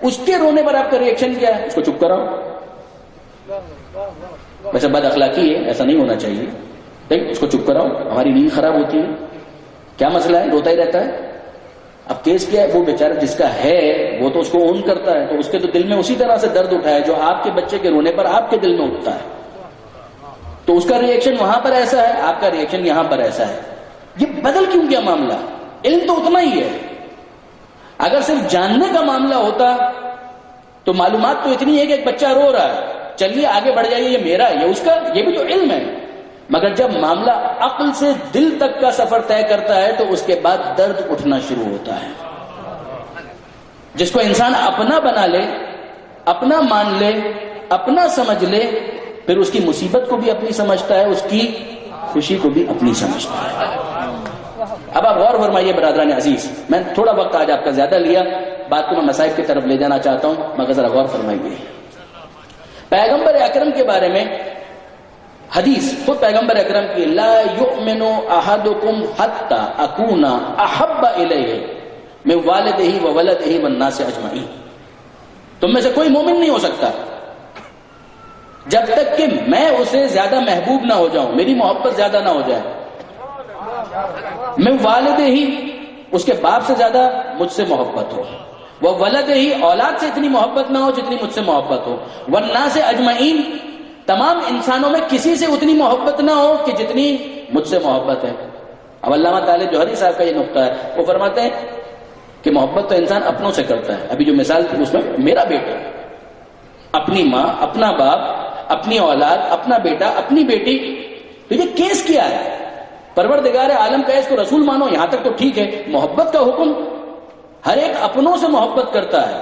اس کے رونے پر آپ کا ریئیکشن کیا ہے؟ اس کو چپ کراؤ۔ ویسے بد اخلاقی ہے، ایسا نہیں ہونا چاہیے، دیکھ اس کو چپ کراؤ، ہماری نیند خراب ہوتی ہے، کیا مسئلہ ہے، روتا ہی رہتا ہے۔ اب کیس کیا ہے، وہ بیچارہ جس کا ہے وہ تو اس کو اون کرتا ہے، تو اس کے تو دل میں اسی طرح سے درد اٹھا ہے جو آپ کے بچے کے رونے پر آپ کے دل میں اٹھتا ہے، تو اس کا ریئیکشن وہاں پر ایسا ہے، آپ کا ریئیکشن یہاں پر ایسا ہے۔ یہ بدل کیوں گیا معاملہ؟ علم تو اتنا ہی ہے، اگر صرف جاننے کا معاملہ ہوتا تو معلومات تو اتنی ہے کہ ایک بچہ رو رہا ہے، چلیے آگے بڑھ جائیے، یہ میرا ہے، یہ اس کا، یہ بھی تو علم ہے، مگر جب معاملہ عقل سے دل تک کا سفر طے کرتا ہے تو اس کے بعد درد اٹھنا شروع ہوتا ہے، جس کو انسان اپنا بنا لے، اپنا مان لے، اپنا سمجھ لے، پھر اس کی مصیبت کو بھی اپنی سمجھتا ہے، اس کی خوشی کو بھی اپنی سمجھتا ہے۔ اب آپ غور فرمائیے برادران عزیز، میں تھوڑا وقت آج آپ کا زیادہ لیا، بات کو میں مسائل کی طرف لے جانا چاہتا ہوں، مگر ذرا غور فرمائیے۔ پیغمبر اکرم کے بارے میں حدیث خود پیغمبر اکرم کی، لا یؤمن احدکم حتی اکون احب الیہ من والدہ وولدہ والناس اجمعین، تم میں سے کوئی مومن نہیں ہو سکتا جب تک کہ میں اسے زیادہ محبوب نہ ہو جاؤں، میری محبت زیادہ نہ ہو جائے، میں والد ہی، اس کے باپ سے زیادہ مجھ سے محبت ہو، وہ ولد ہی، اولاد سے اتنی محبت نہ ہو جتنی مجھ سے محبت ہو، والناس اجمعین، تمام انسانوں میں کسی سے اتنی محبت نہ ہو کہ جتنی مجھ سے محبت ہے۔ اب علامہ طالب جوہری صاحب کا یہ نقطہ ہے، وہ فرماتے ہیں کہ محبت تو انسان اپنوں سے کرتا ہے، ابھی جو مثال تھی اس میں میرا بیٹا، اپنی ماں، اپنا باپ، اپنی اولاد، اپنا بیٹا، اپنی بیٹی، تو یہ کیس کیا ہے؟ پروردگار عالم کا اس کو رسول مانو، یہاں تک تو ٹھیک ہے، محبت کا حکم ہر ایک اپنوں سے محبت کرتا ہے،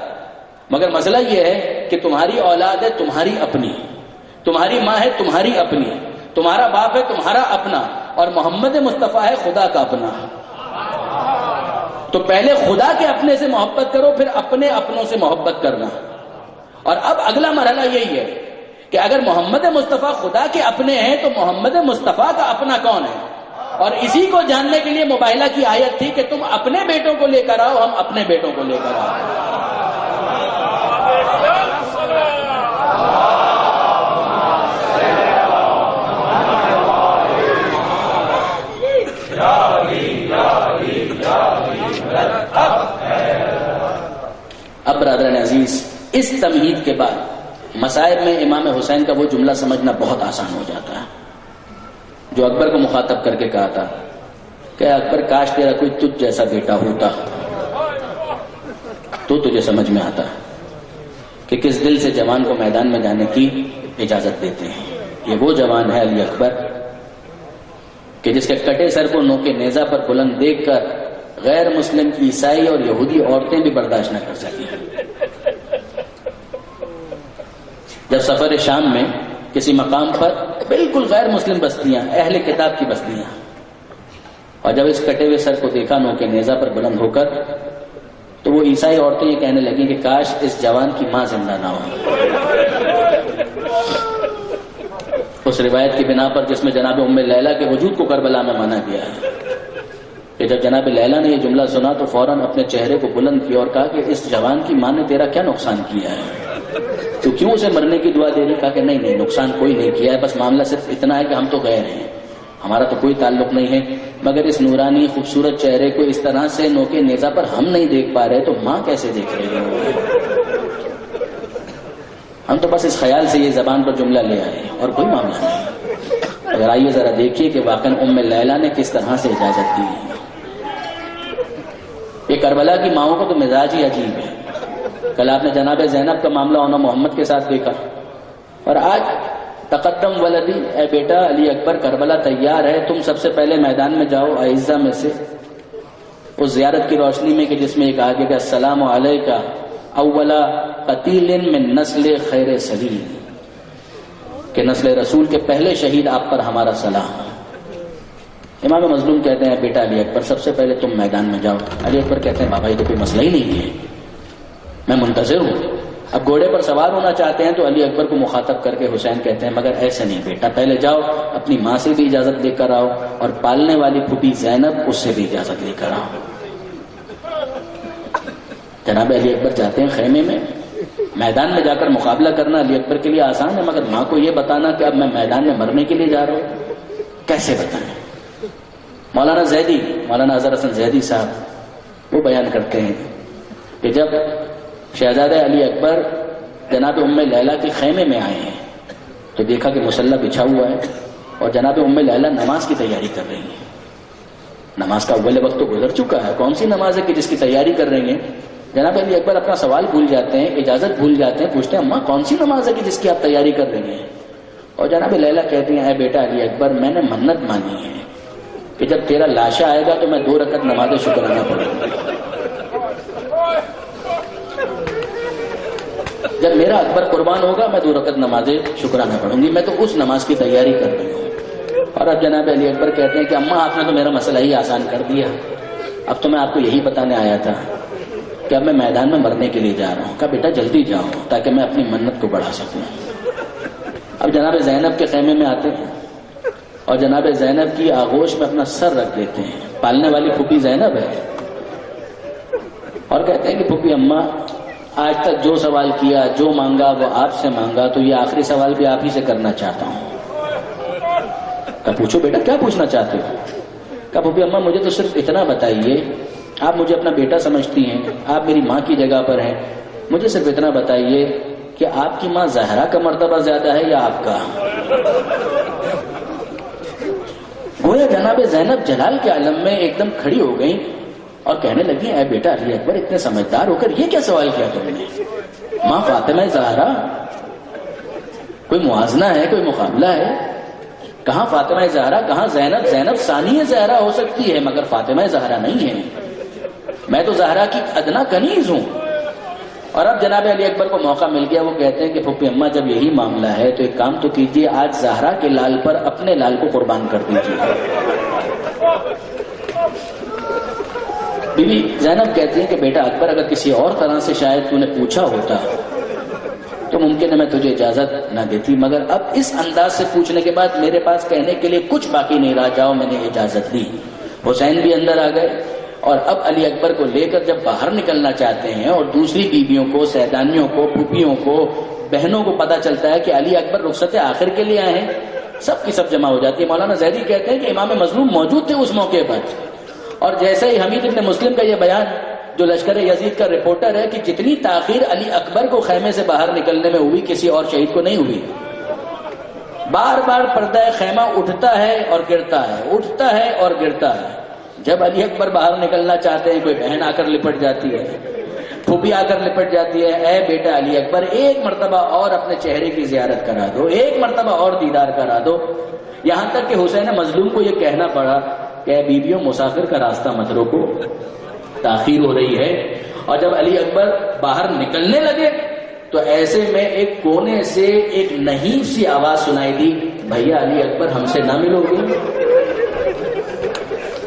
مگر مسئلہ یہ ہے کہ تمہاری اولاد ہے تمہاری اپنی، تمہاری ماں ہے تمہاری اپنی، تمہارا باپ ہے تمہارا اپنا، اور محمد مصطفیٰ ہے خدا کا اپنا۔ تو پہلے خدا کے اپنے سے محبت کرو، پھر اپنے اپنوں سے محبت کرنا۔ اور اب اگلا مرحلہ یہی ہے کہ اگر محمد مصطفیٰ خدا کے اپنے ہیں تو محمد مصطفیٰ کا اپنا کون ہے؟ اور اسی کو جاننے کے لیے مباہلہ کی آیت تھی کہ تم اپنے بیٹوں کو لے کر آؤ، ہم اپنے بیٹوں کو لے کر آؤ۔ اب برادران عزیز، اس تمہید کے بعد مصائب میں امام حسین کا وہ جملہ سمجھنا بہت آسان ہو جاتا ہے جو اکبر کو مخاطب کر کے کہا تھا، کہ اکبر کاش تیرا کوئی تجھ جیسا بیٹا ہوتا تو تجھے سمجھ میں آتا کہ کس دل سے جوان کو میدان میں جانے کی اجازت دیتے ہیں. یہ وہ جوان ہے علی اکبر کہ جس کے کٹے سر کو نوکے نیزہ پر بلند دیکھ کر غیر مسلم عیسائی اور یہودی عورتیں بھی برداشت نہ کر سکیں. جب سفر شام میں کسی مقام پر بالکل غیر مسلم بستیاں، اہل کتاب کی بستیاں، اور جب اس کٹے ہوئے سر کو دیکھا نوکے نیزہ پر بلند ہو کر، تو وہ عیسائی عورتیں یہ کہنے لگیں کہ کاش اس جوان کی ماں زندہ نہ ہو. اس روایت کی بنا پر جس میں جناب ام لیلہ کے وجود کو کربلا میں مانا گیا ہے کہ جب جناب لیلہ نے یہ جملہ سنا تو فوراً اپنے چہرے کو بلند کیا اور کہا کہ اس جوان کی ماں نے تیرا کیا نقصان کیا ہے، تو کیوں اسے مرنے کی دعا دے رہی؟ کہا کہ نہیں نقصان کوئی نہیں کیا ہے، بس معاملہ صرف اتنا ہے کہ ہم تو غیر ہیں، ہمارا تو کوئی تعلق نہیں ہے، مگر اس نورانی خوبصورت چہرے کو اس طرح سے نوکے نیزہ پر ہم نہیں دیکھ پا رہے تو ماں کیسے دیکھ رہی ہے؟ ہم تو بس اس خیال سے یہ زبان پر جملہ لے آئے اور کوئی معاملہ نہیں. اگر آئیے ذرا دیکھیے کہ واقعا ام لیلہ نے کس طرح سے اجازت دی ہے. یہ کربلا کی ماؤں کا تو مزاج ہی عجیب ہے. کل آپ نے جناب زینب کا معاملہ ہونا محمد کے ساتھ دیکھا، اور آج تقدم ولدی، اے بیٹا علی اکبر کربلا تیار ہے، تم سب سے پہلے میدان میں جاؤ اعزہ میں سے، اس زیارت کی روشنی میں کہ جس میں ایک آگے کا السلام علیکہ اولا قتیل من نسل خیر سلیم، کہ نسل رسول کے پہلے شہید آپ پر ہمارا سلام. امام مظلوم کہتے ہیں بیٹا علی اکبر سب سے پہلے تم میدان میں جاؤ. علی اکبر کہتے ہیں بابا یہ تو کوئی مسئلہ ہی نہیں ہے، میں منتظر ہوں. اب گھوڑے پر سوار ہونا چاہتے ہیں تو علی اکبر کو مخاطب کر کے حسین کہتے ہیں مگر ایسے نہیں بیٹا، پہلے جاؤ اپنی ماں سے بھی اجازت لے کر آؤ اور پالنے والی پھوپھی زینب اس سے بھی اجازت لے کر آؤ. جناب علی اکبر جاتے ہیں خیمے میں. میدان میں جا کر مقابلہ کرنا علی اکبر کے لیے آسان ہے، مگر ماں کو یہ بتانا کہ اب میں میدان میں مرنے کے لیے جا رہا ہوں، کیسے بتائیں؟ مولانا اظہر حسن زیدی صاحب وہ بیان کرتے ہیں کہ جب شہزادہ علی اکبر جناب ام لیلہ کے خیمے میں آئے ہیں تو دیکھا کہ مصلی بچھا ہوا ہے اور جناب ام لیلہ نماز کی تیاری کر رہی ہیں. نماز کا اول وقت تو گزر چکا ہے، کون سی نماز ہے کہ جس کی تیاری کر رہی ہیں؟ جناب علی اکبر اپنا سوال بھول جاتے ہیں، اجازت بھول جاتے ہیں، پوچھتے ہیں اماں کون سی نماز ہے کہ جس کی آپ تیاری کر رہی ہیں؟ اور جناب لیلہ کہتی ہیں اے بیٹا علی اکبر میں نے منت مانی ہے کہ جب تیرا لاشا آئے گا تو میں 2 رکعت نماز شکرانہ پڑھوں گی. جب میرا اکبر قربان ہوگا میں 2 رکعت نماز شکرانہ پڑھوں گی، میں تو اس نماز کی تیاری کر رہی ہوں. اور اب جناب علی اکبر کہتے ہیں کہ اماں آپ نے تو میرا مسئلہ ہی آسان کر دیا، اب تو میں آپ کو یہی بتانے آیا تھا کہ اب میں میدان میں مرنے کے لیے جا رہا ہوں. کہا بیٹا جلدی جاؤ تاکہ میں اپنی منت کو بڑھا سکوں. اب جناب زینب کے خیمے میں آتے ہیں اور جناب زینب کی آغوش میں اپنا سر رکھ دیتے ہیں. پالنے والی پھوپھی زینب ہے اور کہتے ہیں کہ پھوپھی اماں آج تک جو سوال کیا جو مانگا وہ آپ سے مانگا، تو یہ آخری سوال بھی آپ ہی سے کرنا چاہتا ہوں. کہا پوچھو بیٹا کیا پوچھنا چاہتے ہو؟ کہا پھوپھی اماں مجھے تو صرف اتنا بتائیے، آپ مجھے اپنا بیٹا سمجھتی ہیں، آپ میری ماں کی جگہ پر ہیں، مجھے صرف اتنا بتائیے کہ آپ کی ماں زہرا کا مرتبہ زیادہ ہے یا آپ کا؟ گویا جناب زینب جلال کے عالم میں ایک دم کھڑی ہو گئی اور کہنے لگی اے بیٹا علی اکبر اتنے سمجھدار ہو کر یہ کیا سوال کیا تم نے؟ ماں فاطمہ زہرا، کوئی موازنہ ہے، کوئی مقابلہ ہے؟ کہاں فاطمہ زہرا کہاں زینب؟ زینب ثانی زہرا ہو سکتی ہے مگر فاطمہ زہرا نہیں ہے. میں تو زہرا کی ادنا کنیز ہوں. اور اب جناب علی اکبر کو موقع مل گیا، وہ کہتے ہیں کہ پھوپھی اماں جب یہی معاملہ ہے تو ایک کام تو کیجیے، آج زہرا کے لال پر اپنے لال کو قربان کر دیجیے. بیوی زینب کہتی ہیں کہ بیٹا اکبر اگر کسی اور طرح سے شاید تو نے پوچھا ہوتا تو ممکن ہے میں تجھے اجازت نہ دیتی، مگر اب اس انداز سے پوچھنے کے بعد میرے پاس کہنے کے لیے کچھ باقی نہیں رہا، جاؤ میں نے اجازت دی. حسین بھی اندر آ گئے اور اب علی اکبر کو لے کر جب باہر نکلنا چاہتے ہیں اور دوسری بیویوں کو، سیدانیوں کو، پھوپھیوں کو، بہنوں کو پتہ چلتا ہے کہ علی اکبر رخصت آخر کے لیے آئے ہیں، سب کی سب جمع ہو جاتی ہے. مولانا زیدی کہتے ہیں کہ امام مظلوم موجود تھے اس موقع پر، اور جیسے ہی حمید ابن مسلم کا یہ بیان جو لشکر یزید کا رپورٹر ہے کہ جتنی تاخیر علی اکبر کو خیمے سے باہر نکلنے میں ہوئی کسی اور شہید کو نہیں ہوئی. بار بار پردہ خیمہ اٹھتا ہے اور گرتا ہے، اٹھتا ہے اور گرتا ہے. جب علی اکبر باہر نکلنا چاہتے ہیں کوئی بہن آ کر لپٹ جاتی ہے، پھوپھی آ کر لپٹ جاتی ہے، اے بیٹا علی اکبر ایک مرتبہ اور اپنے چہرے کی زیارت کرا دو، ایک مرتبہ اور دیدار کرا دو. یہاں تک کہ حسین مظلوم کو یہ کہنا پڑا کہ اے بیویوں مسافر کا راستہ مت روکو، تاخیر ہو رہی ہے. اور جب علی اکبر باہر نکلنے لگے تو ایسے میں ایک کونے سے ایک نحیف سی آواز سنائی دی، بھیا علی اکبر ہم سے نہ ملو گے؟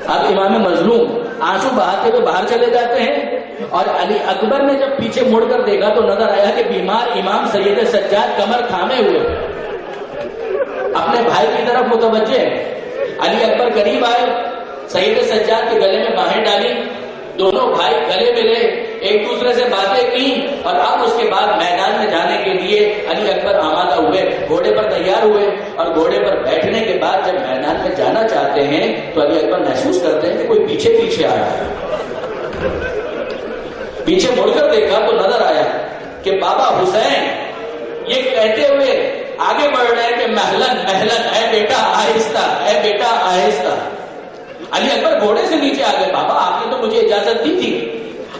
اب امام مظلوم آنسو بہاتے ہوئے باہر چلے جاتے ہیں، اور علی اکبر نے جب پیچھے مڑ کر دیکھا تو نظر آیا کہ بیمار امام سید سجاد کمر تھامے ہوئے اپنے بھائی کی طرف متوجہ ہے. علی اکبر قریب آئے، سید سجاد کے گلے میں باہیں ڈالی، دونوں بھائی گلے ملے، ایک دوسرے سے باتیں کی، اور اب اس کے بعد میدان میں جانے کے لیے علی اکبر آمادہ ہوئے، گھوڑے پر تیار ہوئے، اور گھوڑے پر بیٹھنے کے بعد جب میدان میں جانا چاہتے ہیں تو علی اکبر محسوس کرتے ہیں کہ کوئی پیچھے پیچھے آ رہا ہے. پیچھے مڑ کر دیکھا تو نظر آیا کہ بابا حسین یہ کہتے ہوئے آگے بڑھ رہے ہیں کہ مہلن مہلن، اے بیٹا آہستہ، اے بیٹا آہستہ. علی اکبر گھوڑے سے نیچے آ گئے، بابا آپ نے تو مجھے اجازت دی تھی،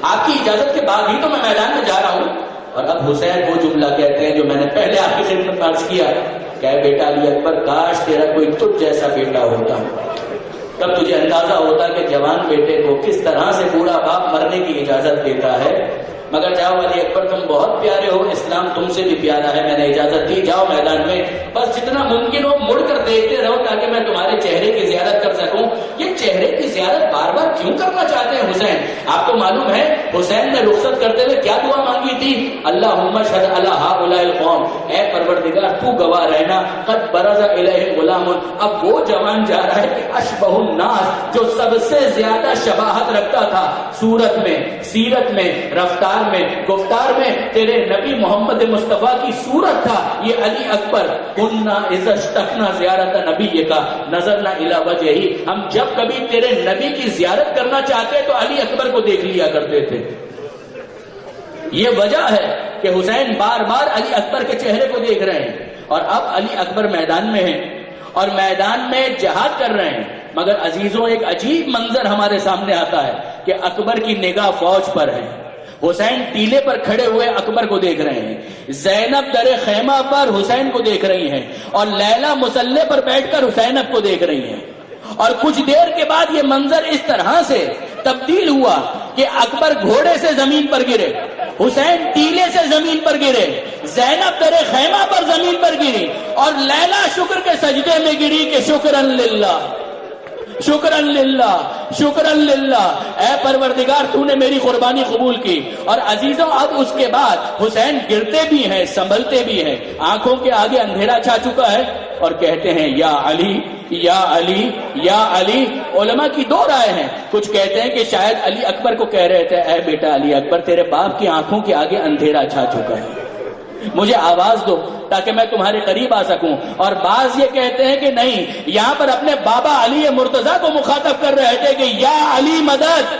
آپ کی اجازت کے بعد ہی تو میں میدان میں جا رہا ہوں. اور اب حسین وہ جملہ کہتے ہیں جو میں نے پہلے آپ کی خدمت میں عرض کیا کہ اے بیٹا علی اکبر کاش تیرا کوئی تجھ جیسا بیٹا ہوتا، تب تجھے اندازہ ہوتا کہ جوان بیٹے کو کس طرح سے بوڑھا باپ مرنے کی اجازت دیتا ہے. مگر جاؤ علی اکبر تم بہت پیارے ہو، اسلام تم سے بھی پیارا ہے، میں نے اجازت دی، جاؤ میدان میں، بس جتنا ممکن ہو مڑ کر دیکھتے رہو تاکہ میں تمہارے چہرے کی زیارت کر سکوں. یہ چہرے کی زیارت بار بار کیوں کرنا چاہتے ہیں حسین؟ آپ کو معلوم ہے حسین نے رخصت کرتے ہوئے کیا دعا مانگی تھی؟ اللہم اشہد علی ہؤلاء القوم، اے پروردگار تو گواہ رہنا، قد برز الیہ غلام، اب وہ جوان جا رہا ہے کہ اشبہ الناس، جو سب سے زیادہ شباہت رکھتا تھا صورت میں، سیرت میں، رفتار میں، گفتار میں تیرے نبی محمد مصطفیٰ کی صورت تھا یہ علی اکبر. کننا اذا اشتقنا زیارت نبی کا نظرنا الی وجہہ، ہم جب کبھی تیرے نبی کی زیارت کرنا چاہتے تو علی اکبر کو دیکھ لیا کرتے تھے. یہ وجہ ہے کہ حسین بار بار علی اکبر کے چہرے کو دیکھ رہے ہیں. اور اب علی اکبر میدان میں ہیں اور میدان میں جہاد کر رہے ہیں. مگر عزیزوں ایک عجیب منظر ہمارے سامنے آتا ہے کہ اکبر کی نگاہ فوج پر ہے. حسین ٹیلے پر کھڑے ہوئے اکبر کو دیکھ رہے ہیں، زینب در خیمہ پر حسین کو دیکھ رہی ہیں، اور لیلا مسلح پر بیٹھ کر حسینب کو دیکھ رہی ہیں. اور کچھ دیر کے بعد یہ منظر اس طرح سے تبدیل ہوا کہ اکبر گھوڑے سے زمین پر گرے، حسین ٹیلے سے زمین پر گرے، زینب در خیمہ پر زمین پر گری، اور لیلا شکر کے سجدے میں گری کہ شکرن للہ، شکرن للہ، شکرن للہ، اے پروردگار تو نے میری قربانی قبول کی. اور عزیزوں اب اس کے بعد حسین گرتے بھی ہیں، سنبھلتے بھی ہیں، آنکھوں کے آگے اندھیرا چھا چکا ہے، اور کہتے ہیں یا علی یا علی یا علی. علماء کی دو رائے ہیں، کچھ کہتے ہیں کہ شاید علی اکبر کو کہہ رہے تھے اے بیٹا علی اکبر تیرے باپ کی آنکھوں کے آگے اندھیرا چھا چکا ہے، مجھے آواز دو تاکہ میں تمہارے قریب آ سکوں. اور بعض یہ کہتے ہیں کہ نہیں، یہاں پر اپنے بابا علی مرتضیٰ کو مخاطب کر رہے تھے کہ یا علی مدد،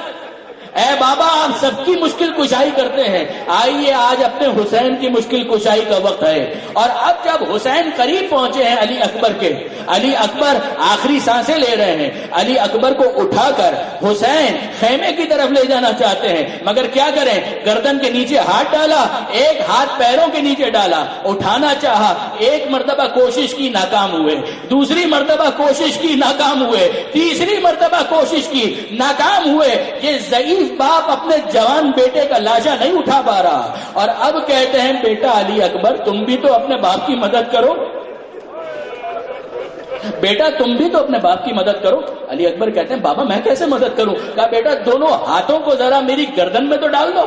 اے بابا آپ سب کی مشکل کشائی کرتے ہیں، آئیے آج اپنے حسین کی مشکل کشائی کا وقت ہے. اور اب جب حسین قریب پہنچے ہیں علی اکبر کے، علی اکبر آخری سانسیں لے رہے ہیں، علی اکبر کو اٹھا کر حسین خیمے کی طرف لے جانا چاہتے ہیں، مگر کیا کریں، گردن کے نیچے ہاتھ ڈالا، ایک ہاتھ پیروں کے نیچے ڈالا، اٹھانا چاہا، ایک مرتبہ کوشش کی ناکام ہوئے، دوسری مرتبہ کوشش کی ناکام ہوئے، تیسری مرتبہ کوشش کی ناکام ہوئے. یہ ضعیف باپ اپنے جوان بیٹے کا لاشا نہیں اٹھا پا رہا، اور اب کہتے ہیں بیٹا علی اکبر تم بھی تو اپنے باپ کی مدد کرو، بیٹا تم بھی تو اپنے باپ کی مدد کرو. علی اکبر کہتے ہیں بابا میں کیسے مدد کروں؟ کہا بیٹا دونوں ہاتھوں کو ذرا میری گردن میں تو ڈال دو.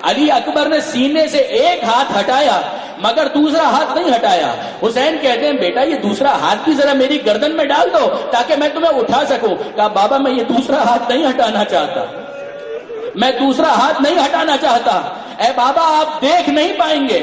علی اکبر نے سینے سے ایک ہاتھ ہٹایا مگر دوسرا ہاتھ نہیں ہٹایا. حسین کہتے ہیں بیٹا یہ دوسرا ہاتھ بھی ذرا میری گردن میں ڈال دو تاکہ میں تمہیں اٹھا سکوں. کہا بابا میں یہ دوسرا ہاتھ نہیں ہٹانا چاہتا، میں دوسرا ہاتھ نہیں ہٹانا چاہتا. اے بابا آپ دیکھ نہیں پائیں گے.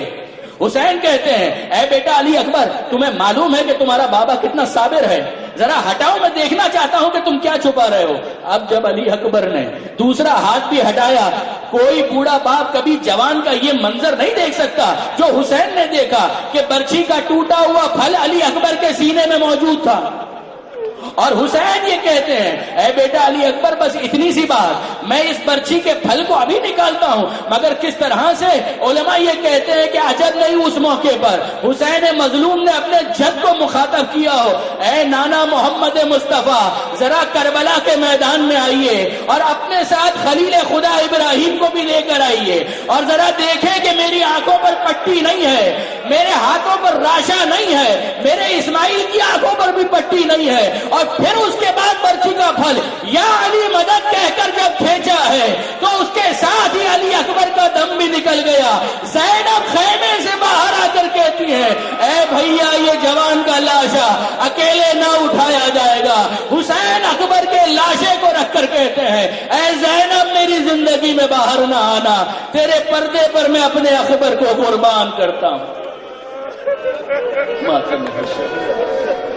حسین کہتے ہیں اے بیٹا علی اکبر تمہیں معلوم ہے کہ تمہارا بابا کتنا صابر ہے، ذرا ہٹاؤ میں دیکھنا چاہتا ہوں کہ تم کیا چھپا رہے ہو. اب جب علی اکبر نے دوسرا ہاتھ بھی ہٹایا، کوئی بوڑھا باپ کبھی جوان کا یہ منظر نہیں دیکھ سکتا جو حسین نے دیکھا کہ برچھی کا ٹوٹا ہوا پھل علی اکبر کے سینے میں موجود تھا. اور حسین یہ کہتے ہیں اے بیٹا علی اکبر بس اتنی سی بات، میں اس برچھی کے پھل کو ابھی نکالتا ہوں، مگر کس طرح سے علماء یہ کہتے ہیں کہ عجب نہیں اس موقع پر حسین مظلوم نے اپنے جد کو مخاطب کیا ہو، اے نانا محمد مصطفیٰ ذرا کربلا کے میدان میں آئیے اور اپنے ساتھ خلیل خدا ابراہیم کو بھی لے کر آئیے اور ذرا دیکھیں کہ میری آنکھوں پر پٹی نہیں ہے، میرے ہاتھوں پر راشا نہیں ہے، میرے اسماعیل کی آنکھوں پر بھی پٹی نہیں ہے۔ اور پھر اس کے بعد برچھی کا پھل یا علی مدد کہہ کر جب کھینچا ہے تو اس کے ساتھ ہی علی اکبر کا دم بھی نکل گیا۔ زینب خیمے سے باہر آ کر کہتی ہے اے بھیا یہ جوان کا لاشا اکیلے نہ اٹھایا جائے گا۔ حسین اکبر کے لاشے کو رکھ کر کہتے ہیں اے زینب میری زندگی میں باہر نہ آنا، تیرے پردے پر میں اپنے اکبر کو قربان کرتا ہوں۔ ماتم حسین